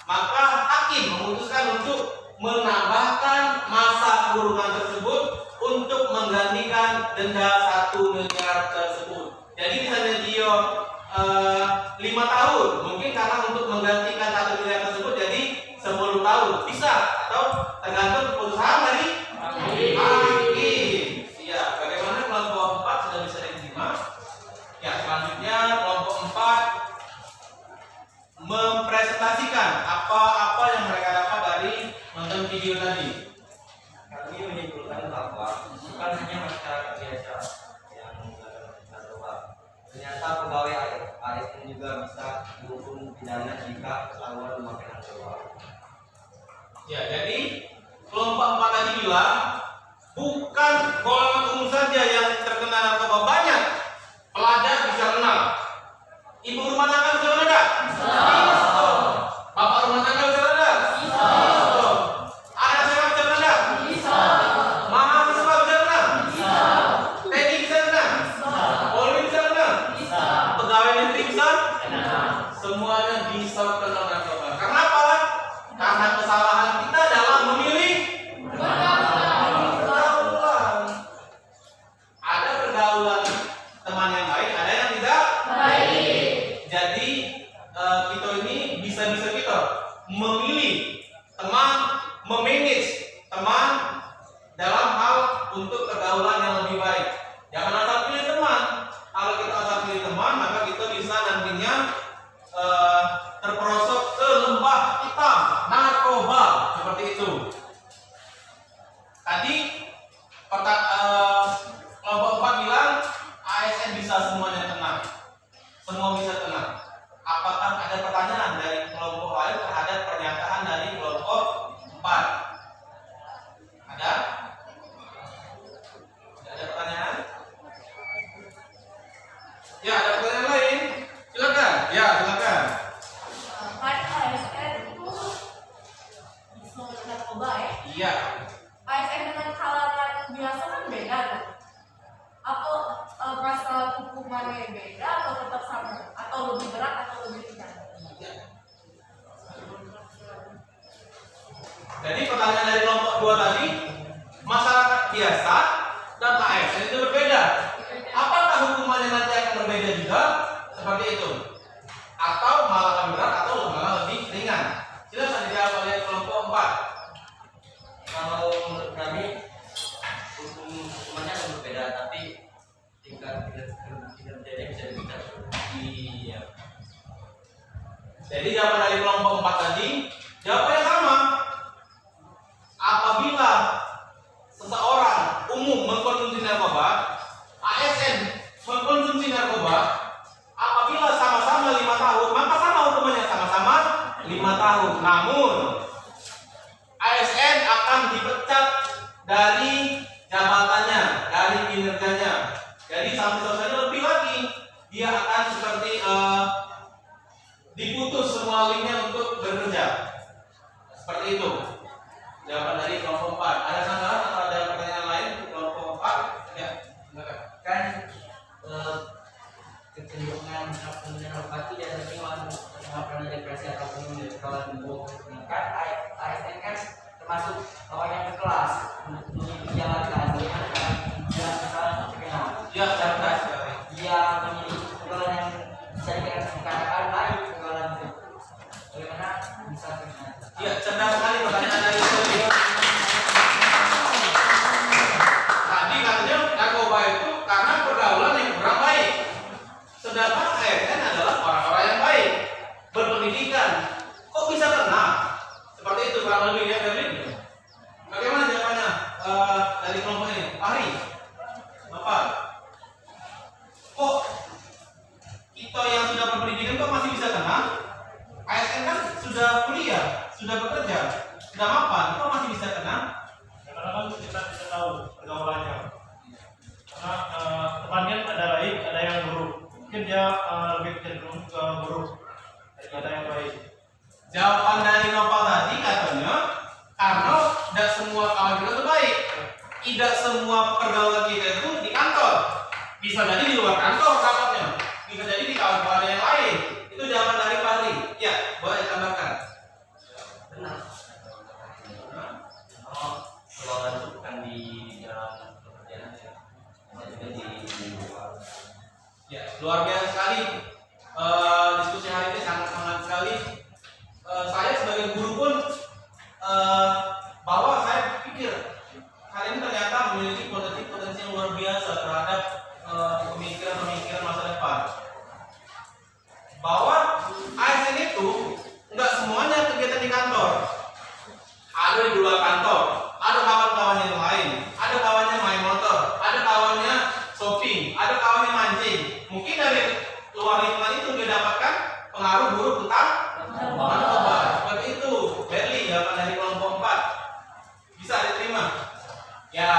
maka hakim memutuskan untuk menambahkan masa kurungan tersebut untuk menggantikan denda 1 miliar tersebut. Jadi misalnya dia 5 tahun, mungkin karena untuk menggantikan 1 miliar tersebut jadi 10 tahun bisa, atau tergantung keputusan dari hakim. Iya, bagaimana kelompok 4 sudah bisa diterima? Ya, selanjutnya kelompok 4 mempresentasikan apa-apa yang mereka dapat dari nonton video tadi.
Kami menyimpulkan bahwa bukan hanya masyarakat biasa yang menggunakan narkoba. Ternyata pegawai ASN juga bisa dihukum pidana jika ketahuan memakai narkoba.
Ya, jadi kelompok 4 tadi bilang bukan golongan umum saja yang terkena narkoba, banyak pelajar bisa kena. Ibu rumah tangga bisa kena enggak? Bisa. Bapak rumah tangga bisa kena enggak? Bisa. Anak sekolah bisa kena enggak? Bisa. Mahasiswa bisa kena? Bisa. TNI bisa kena? Bisa. Polri bisa kena? Bisa. Pegawai negeri bisa kena? Semuanya bisa kena narkoba. Karena apa? Karena kesalahan kita dalam memilih pergaulan. Ada pergaulan teman yang baik, ada yang tidak baik. Jadi kita ini bisa-bisa kita memilih teman, memanage teman dalam hal untuk pergaulan yang lebih baik. Jangan asal pilih teman. Kalau kita asal pilih teman, maka kita bisa nantinya terperosok ke lembah hitam narkoba seperti itu. Tadi kelompok 4 bilang ASN bisa semuanya kena, semua bisa kena. Apakah ada pertanyaan dari kelompok lain terhadap pernyataan dari kelompok 4? Ada? Ada pertanyaan? Ya, ada pertanyaan lain? Silakan. Ya, silakan.
Kan ASN itu bisa narkoba ya?
Iya.
ASN dengan kalangan biasa kan beda kan? Atau pasal hukumannya beda atau tetap sama? Atau lebih berat atau lebih ringan?
Jadi pertanyaan dari kelompok 2 tadi, masyarakat biasa dan ASN itu berbeda. Apakah hukumannya nanti akan berbeda juga? Seperti itu. Atau malah lebih berat atau malah lebih ringan? Silakan dijawab oleh kelompok 4.
Kalau menurut kami hukumannya akan berbeda, tapi tingkat kinerjanya bisa dibicara.
Iya. Jadi jawaban dari kelompok 4 tadi, jawabannya sama. Apabila seseorang umum mengkonsumsi narkoba, ASN mengkonsumsi narkoba, apabila sama-sama 5 tahun, maka sama hukumannya, sama-sama 5 tahun. Namun ASN akan dipecat dari jabatannya, dari kinerjanya. Jadi sanksi sosialnya lebih lagi, dia akan seperti diputus semua linknya untuk bekerja. Seperti itu. Jawaban dari kelompok 4. Ada tambahan atau ada pertanyaan lain untuk kelompok 4? Ya, silakan.
Kan kecenderungan penggunaan obat itu biasanya karena depresi atau kalau kan ASN kan termasuk orang yang berkelas menjalankan dia misalnya terkenal
Ya, cerdas.
dia memiliki kegagalan yang bisa dikatakan baik kegagalan itu bagaimana bisa terkenal.
Ya, cerdas sekali pertanyaan dari Suri. Tadi katanya narkoba itu karena pergaulan yang kurang baik. Sedangkan ASN adalah orang-orang yang baik, berpendidikan. Kok bisa kena? Seperti itu kurang lebih ya, Berlin. Bagaimana jawabannya dari kelompok ini? Ahri, Bapak. Kok kita yang sudah berpendidikan kok masih bisa kena? ASN kan sudah kuliah, sudah bekerja, sudah mapan, kok masih bisa kena?
Karena kan kita bisa tahu pergaulannya. Karena temannya ada baik, ada yang buruk. Mungkin dia lebih cenderung ke buruk daripada yang baik.
Jawaban dari Nopal tadi katanya karena tidak semua kawan kita itu baik, tidak semua pergaulan kita itu di kantor, bisa jadi di luar kantor dapatnya, bisa jadi di kawan-kawan yang lain. Itu jawaban dari Fahri. Ya, boleh ditambahkan.
Benar. Pergaulan itu bukan di dalam pekerjaan ya, bisa juga di luar.
Ya, luar biasa sekali. Diskusi hari ini sangat sekali. Saya sebagai guru pun bahwa saya pikir kalian ternyata memiliki potensi yang luar biasa terhadap pemikiran masa depan. Bahwa ASN itu nggak semuanya kegiatan di kantor, ada di luar kantor, ada kawan-kawan yang lain, ada kawannya main motor, ada kawannya shopping, ada kawannya mancing. Mungkin dari luar lingkungan itu dia dapatkan pengaruh buruk tentang narkoba. Seperti itu, Berli, jawaban dari kelompok 4 bisa diterima. Ya,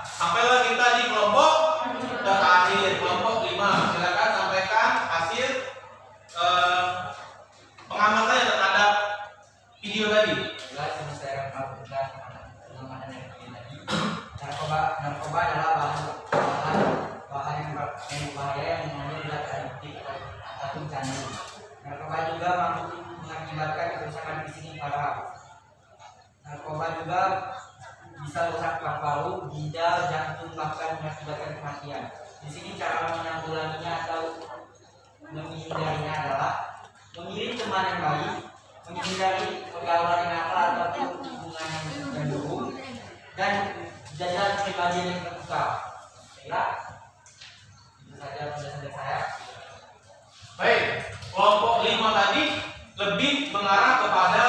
sampailah kita di kelompok terakhir, kelompok 5. Silakan sampaikan hasil pengamatannya terhadap video tadi.
Jelas yang saya lakukan pengamanan yang tadi. Narkoba adalah bahan yang berbahaya yang mengandung zat adiktif atau candu. Narkoba juga mampu mengakibatkan kerusakan fisik yang parah. Narkoba juga bisa rusak paru-paru, ginjal, jantung, bahkan mengakibatkan kematian. Di sini cara menanggulanginya atau menghindarinya adalah memilih teman yang baik, menghindari pergaulan yang nakal ataupun hubungan yang cenderung, dan jalan pribadi yang terbuka. Kira itu saja penjelasan saya.
Baik, kelompok 5 tadi lebih mengarah kepada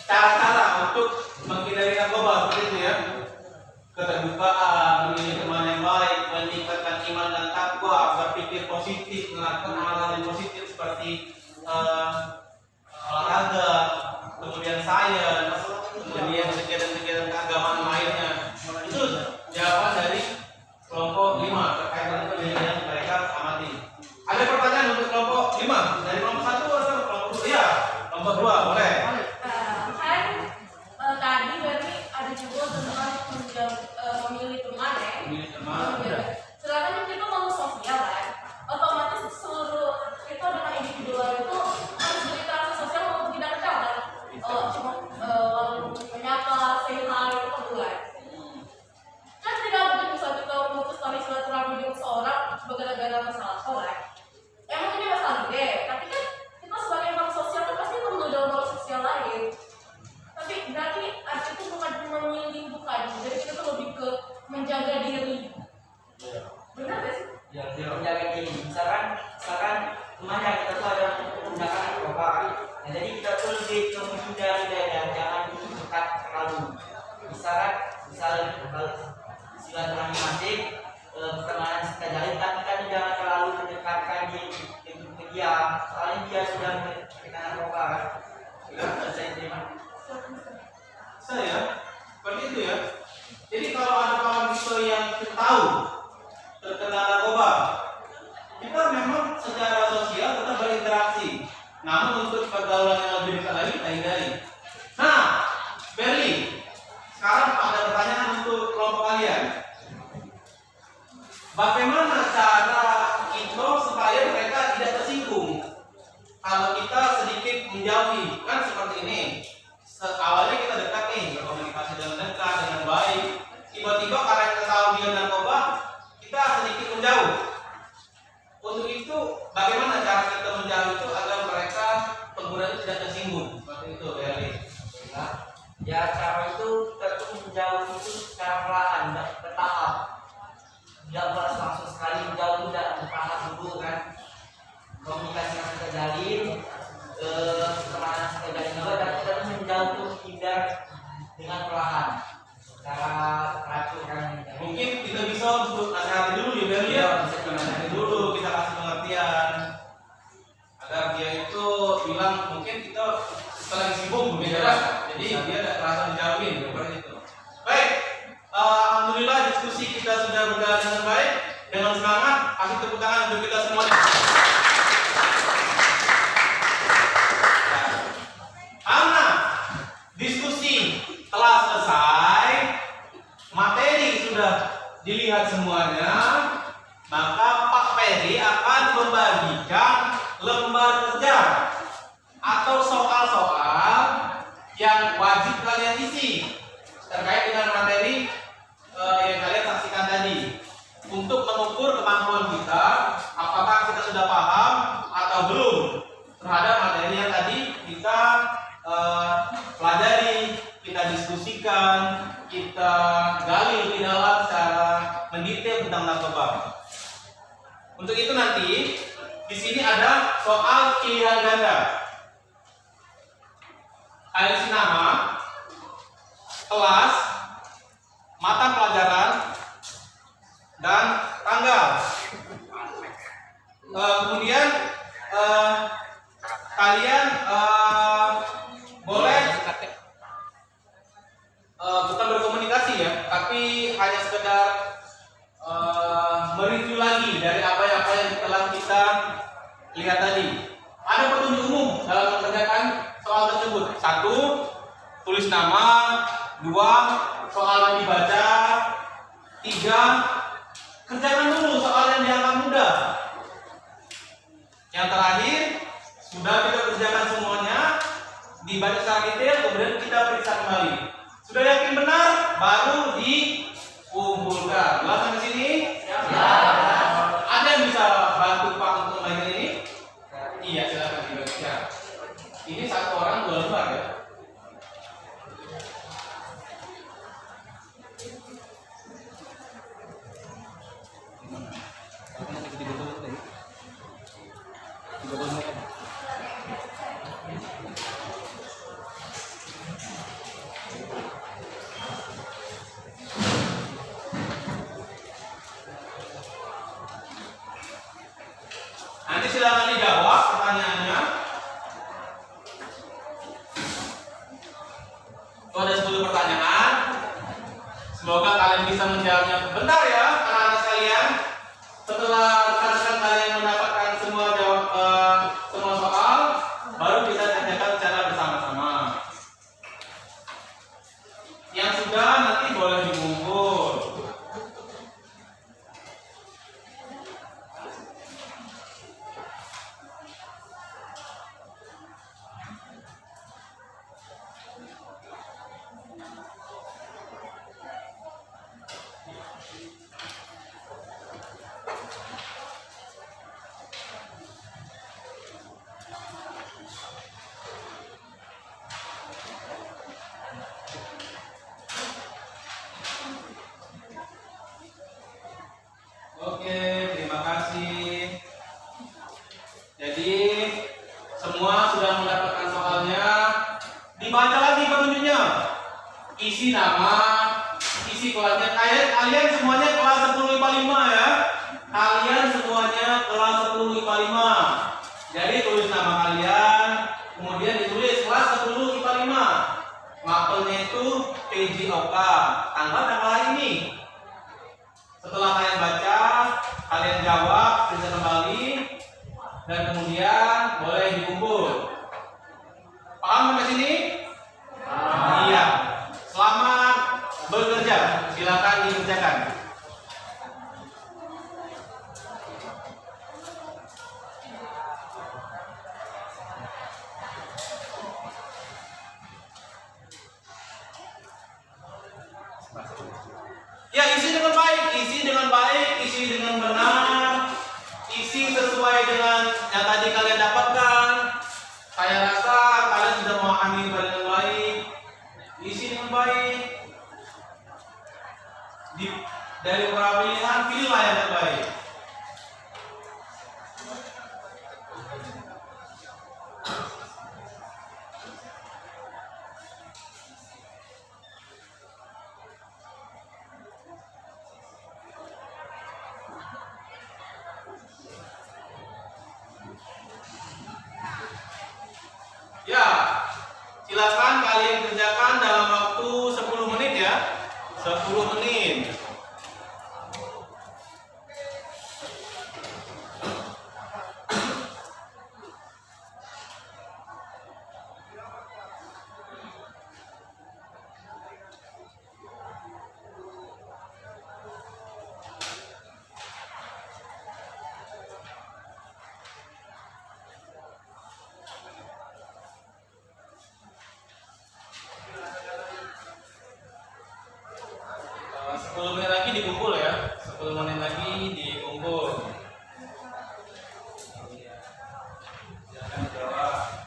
cara-cara untuk menghindari narkoba seperti itu ya. Keterbukaan, memilih teman yang baik, meningkatkan iman dan takwa, berpikir positif, melakukan hal-hal yang positif seperti olahraga, kemudian sains, kemudian kegiatan-kegiatan keagamaan lainnya. Itu jawaban dari kelompok 5 terkait dengan penilaian yang mereka amati. Ada pertanyaan untuk kelompok 5 dari kelompok 1 atau kelompok 2? Ya, kelompok 2 boleh.
Tadi berarti ada juga tentang memilih teman ya.
Memilih teman.
Sedangkan kita mau sosial kan, otomatis seluruh kita dengan individual itu harus berinteraksi sosial walaupun tidak kenal kan. Cuma menyapa, say hi itu bukan. Kan tidak mungkin bisa kita memutus tali silaturahmi dengan seorang gara-gara masalah kan. Emang ini masalah gede, tapi kan kita sebagai makhluk sosial kan pasti perlu dalam makhluk sosial lain. Tapi berarti arti itu bukan memilih, bukan. Jadi kita tuh lebih ke menjaga diri. Benar gak sih?
Ya, menjaga diri. Misalkan temannya kita tuh ada menggunakan narkoba. Nah, jadi kita tuh lebih ke menghindari dan jangan dekat terlalu. Misalkan silaturahmi masing, pertemanan kita jalin, tapi kan jangan terlalu mendekatkan diri ke dia. Soalnya dia sudah kena narkoba. Saya terima.
Saya seperti itu ya. Jadi kalau ada kawan kita yang kita tahu terkena narkoba. Kita memang secara sosial tetap berinteraksi, namun untuk pergaulan yang lebih dekat lagi kita hindari. Nah, Berli, sekarang ada pertanyaan untuk kelompok kalian. Bagaimana cara kita supaya mereka tidak tersinggung kalau kita sedikit menjauhi? Kan seperti ini, awalnya kita dekat nih, berkomunikasi dengan dekat, dengan baik. Tiba-tiba karena kita tahu dia narkoba, kita sedikit menjauh. Untuk itu, bagaimana cara kita menjauh itu agar mereka pengguna itu tidak tersinggung? Seperti itu, Berli.
Ya cara itu tentu menjauh itu secara perlahan, bertahap. Tidak boleh langsung sekali menjauh, tidak bertahap dulu kan. Komunikasi yang kita jalin, pertemanan yang kita jalin juga, dan kita harus menjauh itu hindar dengan perlahan. Secara teratur kan.
Mungkin kita bisa untuk nasihati dulu ya Berli ya. Kita nasihati dulu, kita kasih pengertian agar dia itu bilang mungkin kita setelah sibuk berbeda, jadi dia tidak terasa dijauhin seperti itu. Baik, alhamdulillah diskusi kita sudah berjalan dengan baik, dengan semangat. Kasih tepuk tangan untuk kita semuanya. Karena diskusi telah selesai, materi sudah dilihat semuanya, maka Pak Peri akan membagikan lembar kerja atau soal-soal yang wajib kalian isi terkait dengan materi yang kalian saksikan tadi, untuk mengukur kemampuan kita apakah kita sudah paham atau belum terhadap materi yang tadi kita pelajari, kita diskusikan, kita gali lebih dalam secara mendetail tentang narkoba. Untuk itu nanti di sini ada soal pilihan ganda. Kalian isi nama, kelas, mata pelajaran, dan tanggal. Kemudian kalian boleh bukan berkomunikasi ya, tapi hanya sekedar mereview lagi dari apa yang telah kita lihat tadi. Ada petunjuk umum dalam mengerjakan soal tersebut. 1. Tulis nama. 2. Soal yang dibaca. 3. Kerjakan dulu soal yang dianggap mudah. Yang terakhir, sudah kita kerjakan semuanya, dibaca secara detail, kemudian kita periksa kembali. Sudah yakin benar, baru dikumpulkan. Jelas sampai sini? Ya. Ada yang bisa bantu Pak untuk bagian ini? Iya, silakan dibaca. Ini 1 orang 2 lembar ya. Nanti silakan dijawab pertanyaannya. Itu ada 10 pertanyaan. Semoga kalian bisa menjawabnya benar ya, anak-anak sekalian. Setelah rekan-rekan kalian mendapatkan semua semua soal, baru kita kerjakan secara bersama-sama. Yang sudah nanti boleh dikumpul. Oke, terima kasih. Jadi semua sudah mendapatkan soalnya. Dibaca lagi petunjuknya. Isi nama, isi kelasnya. Kalian semuanya kelas 10 IPA 5 ya. Kalian semuanya kelas 10 IPA 5. Jadi tulis nama kalian, kemudian ditulis kelas 10 IPA 5. Mapelnya itu PJOK, tanggal hari ini. Dari beberapa pilihan, pilihlah yang terbaik. Ya, silakan kalian kerjakan dalam waktu 10 menit ya. 10 menit. Eh, 10 menit lagi dikumpul ya. 10 menit lagi dikumpul. Jangan jawab.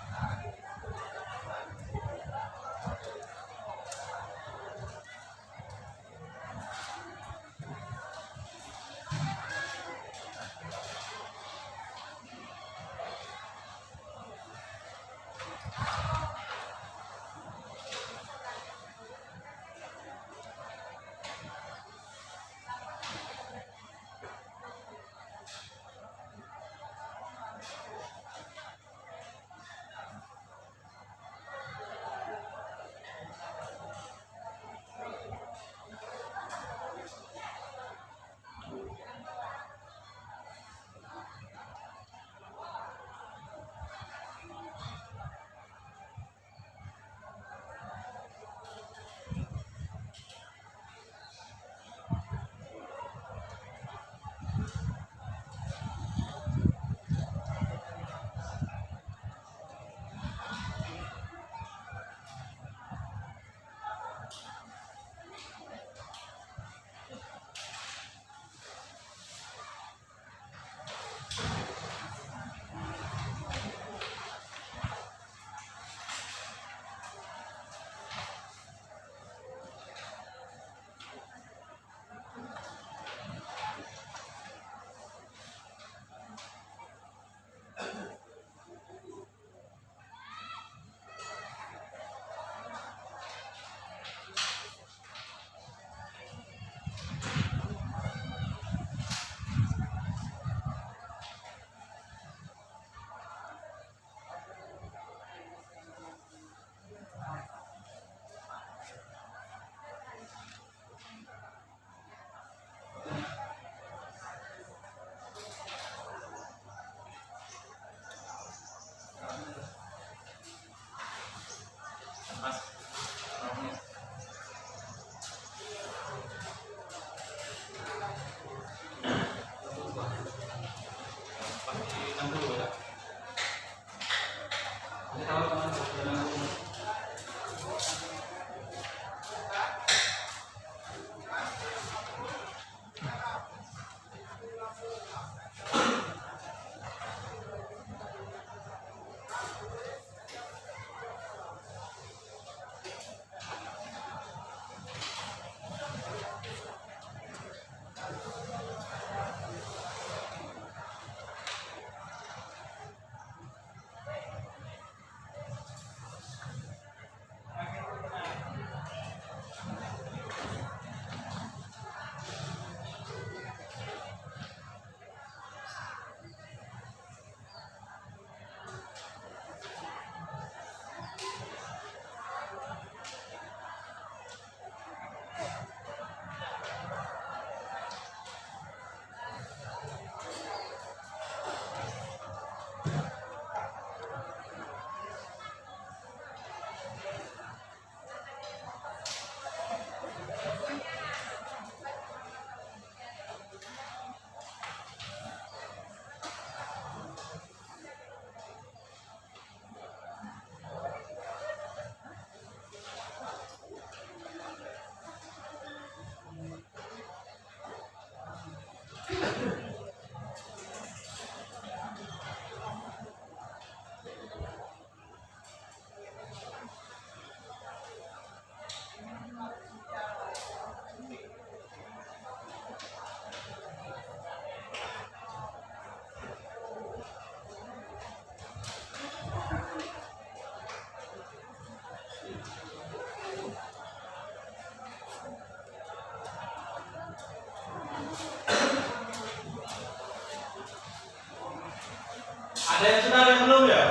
Ada yang sudah, ada yang belum ya?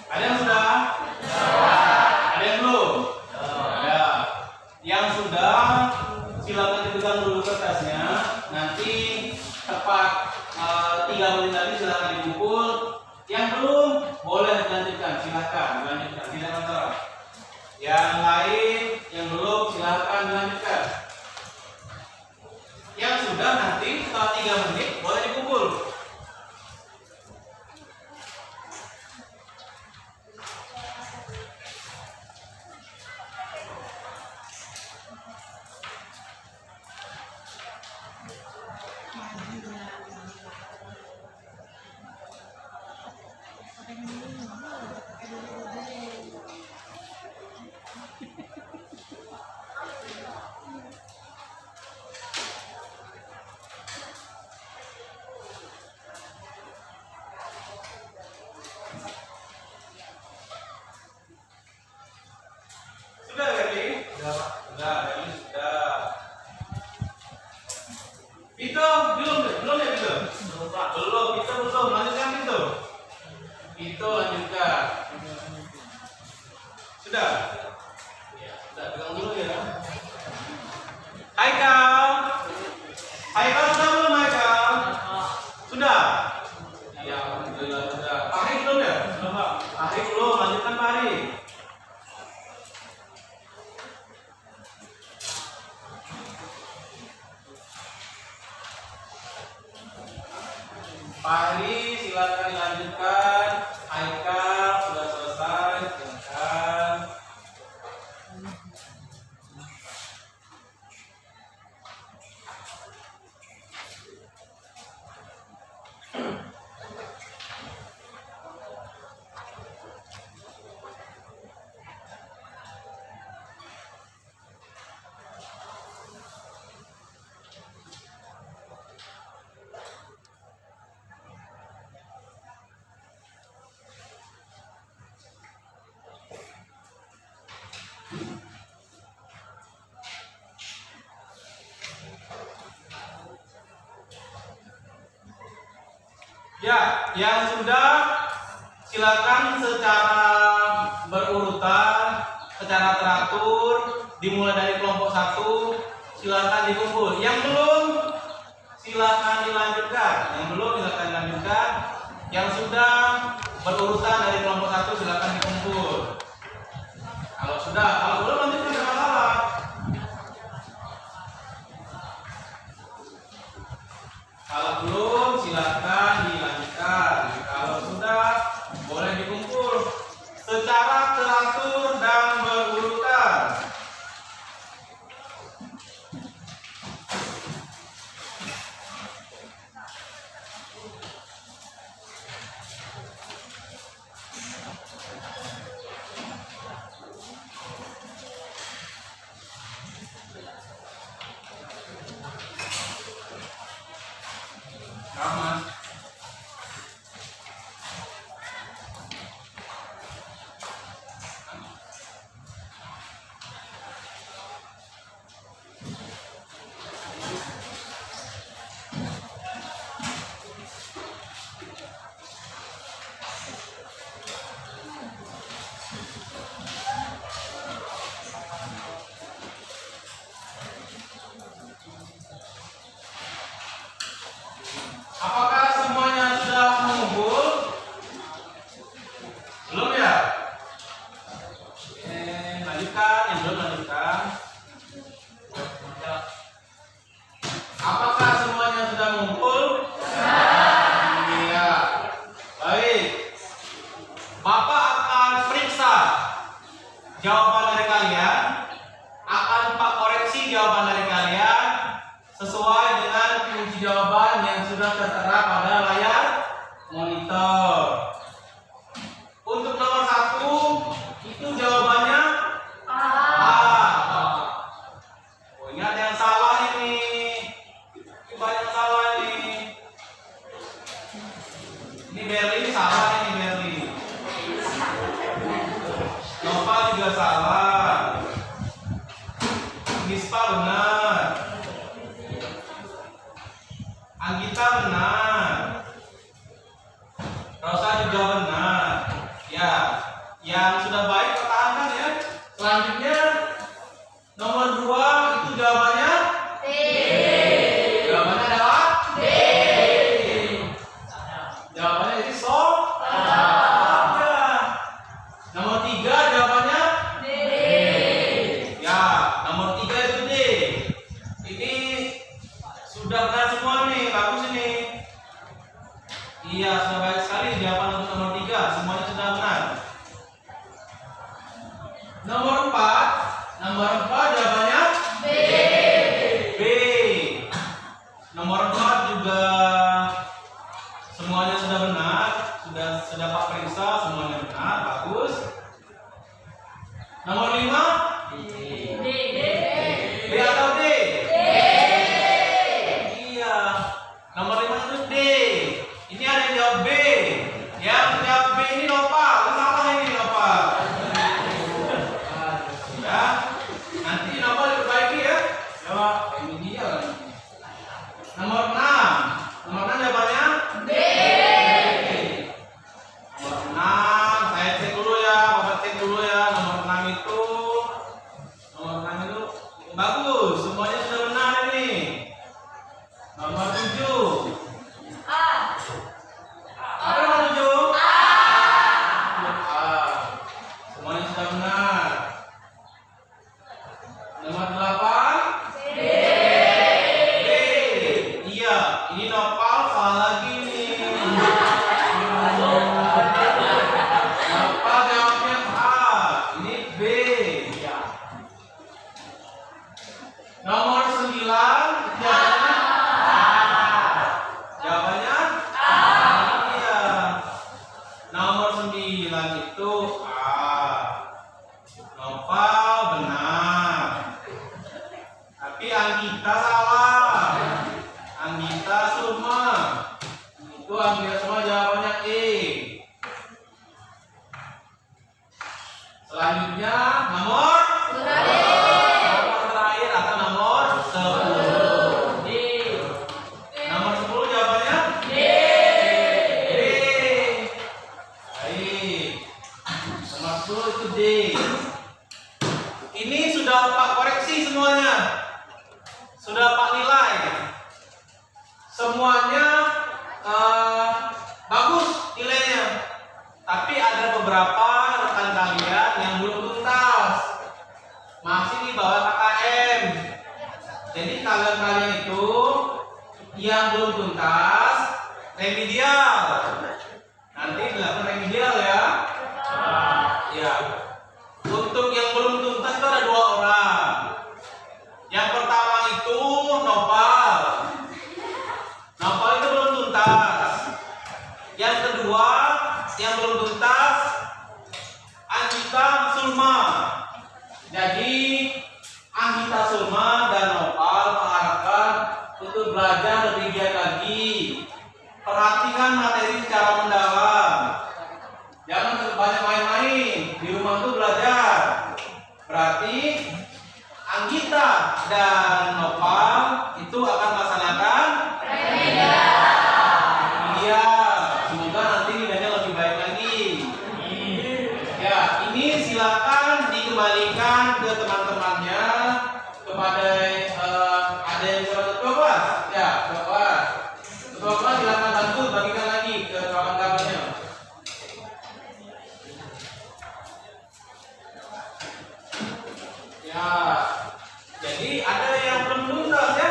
Ada yang sudah? Ada yang belum? Ada. Yang sudah, silakan dipegang dulu kertasnya. Nanti tepat 3 menit lagi silakan dikumpul. Yang belum boleh dilanjutkan, silakan dilanjutkan, tidak masalah. Yang lain yang belum silakan dilanjutkan. Yang sudah nanti setelah 3 menit boleh dikumpul. Sudah Berli? Sudah, Berli sudah. Vito belum ya Vito? Belum, Vito belum. Lanjutkan Vito. Vito lanjutkan. Sudah. Ya, sudah pegang dulu ya. Haikal sudah belum Haikal? Sudah. Ya, alhamdulillah sudah. Pak Hari belum ya? Belum Pak. Pak Hari belum, lanjutkan Pak Hari. Pak Hari silakan dilanjutkan. Haikal sudah selesai, silakan. Ya, yang sudah silakan secara berurutan, secara teratur, dimulai dari kelompok 1, silakan dikumpul. Yang belum, silakan dilanjutkan. Yang belum, silakan dilanjutkan. Yang sudah berurutan dari kelompok 1, silakan dikumpul. Kalau sudah, kalau belum nanti tidak masalah. Kalau belum, silakan dilanjutkan. Kalau sudah, boleh dikumpul secara teratur dan berurutan. Rahmat. Apakah semuanya sudah mengumpul? Belum ya? Lanjutkan, yang belum lanjutkan. Apakah semuanya sudah mengumpul? Iya. Baik. Bapak akan periksa jawaban dari kalian, akan Pak koreksi jawaban dari kalian sesuai dengan kunci jawaban yang sudah tertera pada layar monitor. Untuk nomor 1 itu jawabannya A. Oh, ini ada yang salah ini. Ini banyak salah ini. Ini Berli salah ini Berli. Nova juga salah. Mispa benar. Anggita benar. Rosa juga benar. Ya, yang sudah baik pertahankan ya. Selanjutnya nomor 2 itu jawabannya
D.
Jawabannya adalah D. Jawabannya jadi ya. Nomor 3 jawabannya
D.
ya. Nomor 3 itu D. Ini sudah benar semua nih, bagus ini. Iya, sudah baik sekali jawaban untuk nomor 3. Semuanya sudah benar. Nomor 4 jawabannya
B.
B. Nomor 4 juga semuanya sudah benar. Sudah Pak periksa semuanya benar, bagus. Nomor 5
D.
B atau D? Iya. Nomor 5 itu D. Ini ada yang jawab B. Yang jawab B ini Nopal. Kenapa ini Nopal? Ya. Nanti Nopal diperbaiki ya. Jawab ini dia. Nomor 6. Nomor 6 jawabannya
D.
Nomor 6. Saya cek dulu ya. Bapak cek dulu ya. Nomor 6 itu bagus. Semuanya sudah benar ini. Nomor 7.
A.
Apa nomor 7?
A.
Semuanya sudah benar. Nomor 8.
D.
D. Iya, ini Nopal salah lagi nih. Nopal jawabnya A. Ini B. Nomor 9 jawabannya jawabannya iya. Nomor 9 itu A. Nopal benar. Tapi Anggita salah. Anggita Suma. Itu Anggita Suma jawabannya E. Selanjutnya nomor terakhir atau nomor 10.
D.
Nomor 10 jawabannya
D.
D. Baik. Nomor 10 itu D. Ini sudah Pak koreksi semuanya. Sudah Pak nilai. Semuanya bagus nilainya. Tapi ada beberapa rekan kalian yang belum tuntas. Masih di bawah KKM. Jadi kalian itu yang belum tuntas remedial. Nanti dilakukan remedial ya. Ya. Untuk yang belum tuntas itu ada 2 orang. Yang pertama itu Nopal. Nopal itu belum tuntas. Yang kedua yang belum tuntas Anggita Sulma. Jadi Anggita Sulma dan Nopal mengharapkan untuk belajar lebih giat lagi. Perhatikan materi secara mendalam. Jangan banyak main-main. Di rumah tuh belajar. Berarti Anggita dan Nopal itu akan melaksanakan iya. Semoga nanti nilainya lebih baik lagi. Ya, ini silakan dikembalikan ke teman-temannya, kepada ada yang ketua kelas. Ya, ketua kelas. Ketua kelas silakan bantu bagikan lagi ke kawan-kawannya. Ya, jadi ada yang belum tuntas ya.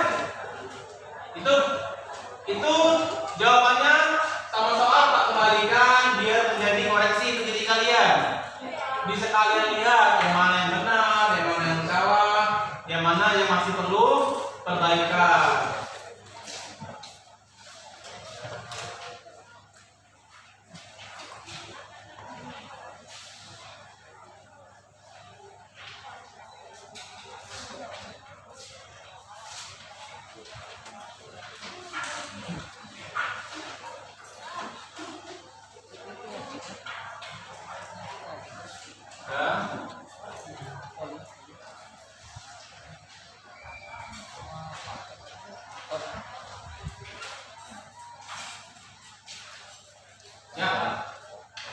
Itu jawabannya sama soal Pak kembalikan biar menjadi koreksi untuk diri kalian. Bisa kalian lihat yang mana yang benar, yang mana yang salah, yang mana yang masih perlu perbaikan.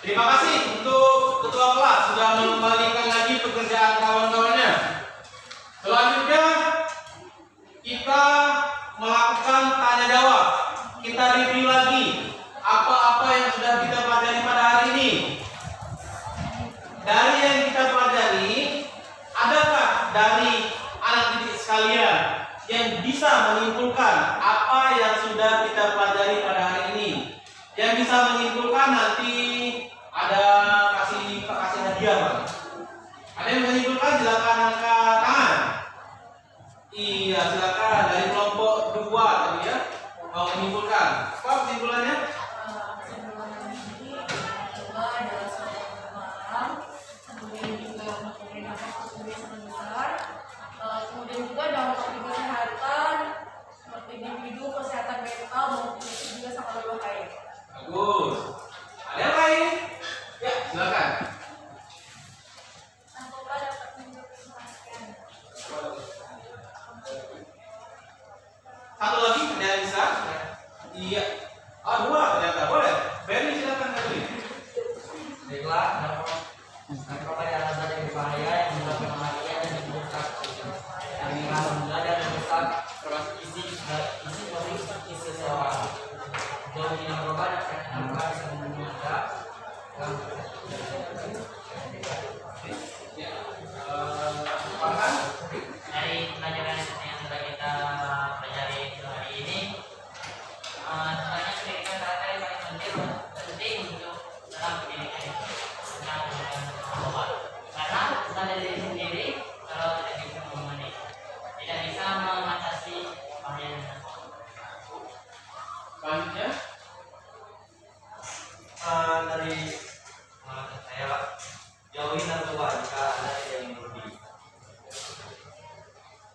Terima kasih untuk ketua kelas sudah mengembalikan lagi pekerjaan kawan-kawannya. Selanjutnya kita melakukan tanya jawab. Kita review lagi apa-apa yang sudah kita pelajari pada hari ini. Dari yang kita pelajari, adakah dari anak didik sekalian yang bisa menyimpulkan apa yang sudah kita pelajari pada hari ini? Yang bisa menyimpulkan nanti ada kasih hadiah, Pak. Ada yang menyimpulkan, silakan angkat tangan. Iya, silakan dari kelompok 2 tadi ya. Mau menyimpulkan. Apa kesimpulannya?
Kesimpulannya ini coba adalah suatu pemahaman, kemudian juga mempunyai dampak positif sangat besar, kemudian juga dampak di kesehatan seperti individu, kesehatan mental maupun fisik juga sangat berbahaya.
Bagus. Ada yang lain? Ya, silakan.
Narkoba dapat menjerumuskan.
Satu lagi ada yang bisa? Iya. Ah, 2 ternyata. Boleh. Benny silakan lagi.
Baiklah, narkoba adalah zat yang berbahaya yang menyebabkan kematian dan merusak alhamdulillah dan merusak isi seseorang. Jauhi narkoba bisa membunuh Anda.
Dari pelajaran yang sudah kita pelajari hari ini, sebenarnya pendidikan karakter yang paling penting untuk dalam pendidikan tentang narkoba. Karena bukan dari diri sendiri kalau tidak bisa memahami, tidak bisa mengatasi bahaya narkoba.
Selanjutnya
Dari pengalaman saya, Pak, jauhi narkoba jika Anda tidak ingin rugi.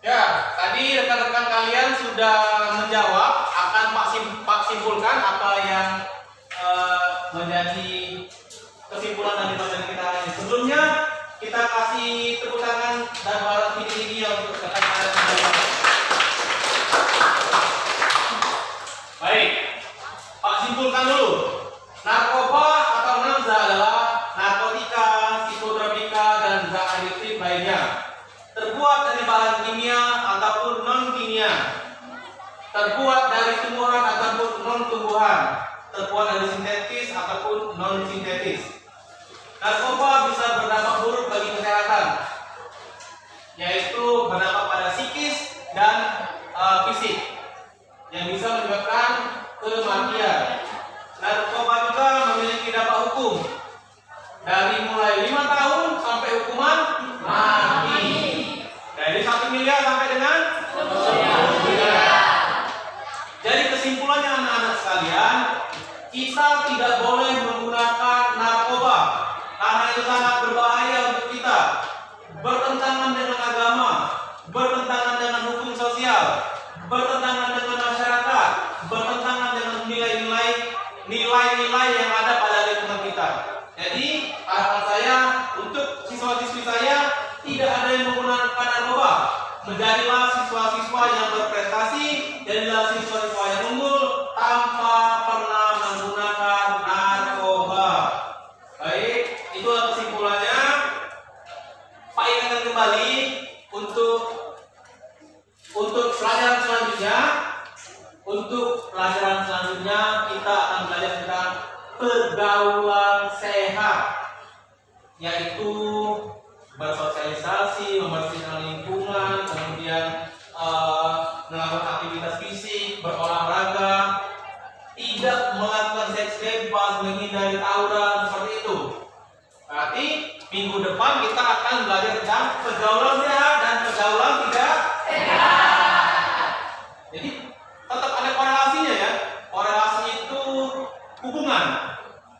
ya, tadi rekan-rekan kalian sudah menjawab. Akan Pak simpulkan apa yang menjadi kesimpulan dari pelajaran kita hari ini. Sebelumnya kita kasih tepuk tangan dan balas video untuk rekan-rekan kalian. Baik, Pak simpulkan dulu. Narkoba atau nafza adalah narkotika, psikotropika, dan zat adiktif lainnya. Terbuat dari bahan kimia ataupun non kimia, terbuat dari tumbuhan ataupun non tumbuhan, terbuat dari sintetis ataupun non sintetis. Narkoba bisa berdampak buruk bagi kesehatan, yaitu berdampak pada psikis dan fisik, yang bisa menyebabkan kematian. Narkoba juga memiliki dampak hukum, dari mulai 5 tahun sampai hukuman mati. Dari 1 miliar sampai dengan 10 miliar. Jadi kesimpulannya anak-anak sekalian, kita tidak boleh menggunakan narkoba karena itu sangat berbahaya untuk kita. Bertentangan dengan agama, bertentangan dengan hukum sosial, bertentangan dengan masyarakat, bertentangan dengan nilai-nilai yang ada pada lingkungan kita. Jadi harapan saya untuk siswa-siswi saya tidak ada yang menggunakan narkoba. Menjadilah siswa-siswa yang berprestasi, jadilah siswa-siswa yang unggul tanpa pernah menggunakan narkoba. Baik, itulah kesimpulannya. Pak ingatkan kembali untuk pelajaran selanjutnya. Untuk pelajaran selanjutnya kita akan belajar tentang pergaulan sehat, yaitu bersosialisasi, membersihkan lingkungan, kemudian melakukan aktivitas fisik, berolahraga, tidak melakukan seks bebas, menghindari tawuran seperti itu. Berarti minggu depan kita akan belajar tentang pergaulan sehat dan pergaulan tidak sehat. Jadi tetap ada korelasinya ya. Korelasi itu hubungan.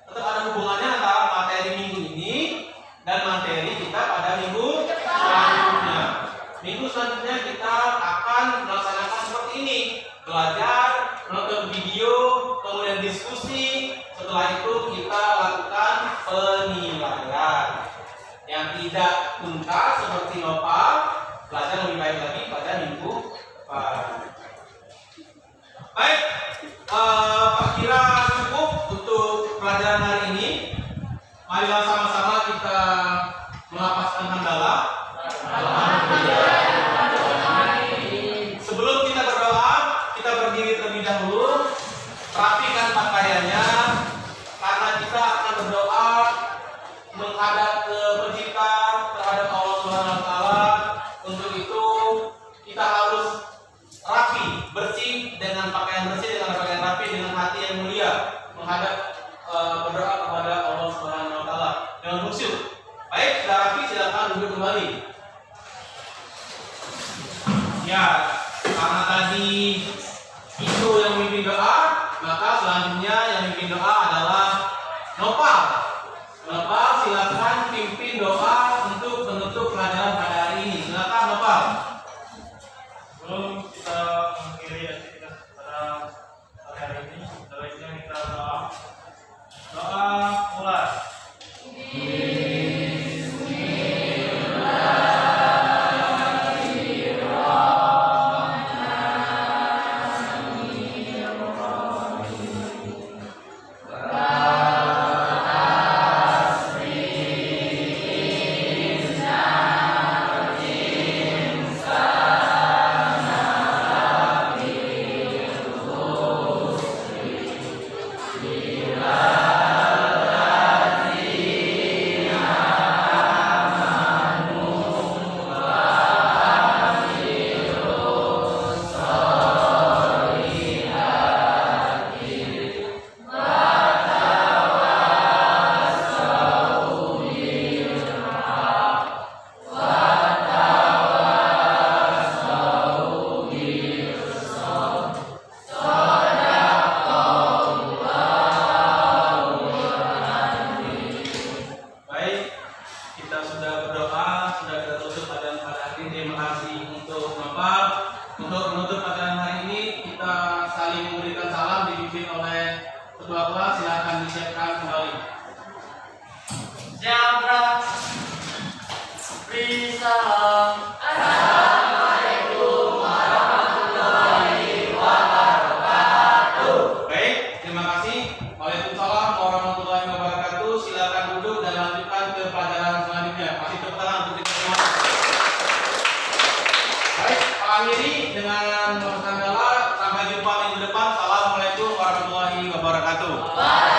Tetap ada hubungannya antara materi minggu ini dan materi kita pada minggu selanjutnya. Minggu selanjutnya kita akan melaksanakan seperti ini. Belajar, menonton video, kemudian diskusi. Setelah itu kita lakukan penilaian. Yang tidak tuntas seperti nopal, belajar lebih baik lagi pada minggu depan. Baik, Pak kira cukup untuk pelajaran hari ini. rapikan pakaiannya karena kita akan berdoa menghadap ke pencipta terhadap Allah Subhanahu wa taala. Untuk itu kita harus rapi, bersih dengan pakaian bersih, dengan pakaian rapi, dengan hati yang mulia menghadap berdoa kepada Allah Subhanahu wa taala dengan khusyuk. Baik, sudah rapi, silakan duduk kembali. Ya, karena tadi itu yang memimpin doa, maka selanjutnya yang memimpin doa adalah Nopal. Nopal, silakan pimpin doa untuk menutup pelajaran pada hari ini. Silakan Nopal.
Sebelum kita mengakhiri aktivitas pada hari ini, sebaiknya kita doa. Doa mulai.
Dengan sampai jumpa minggu depan. Assalamualaikum warahmatullahi wabarakatuh.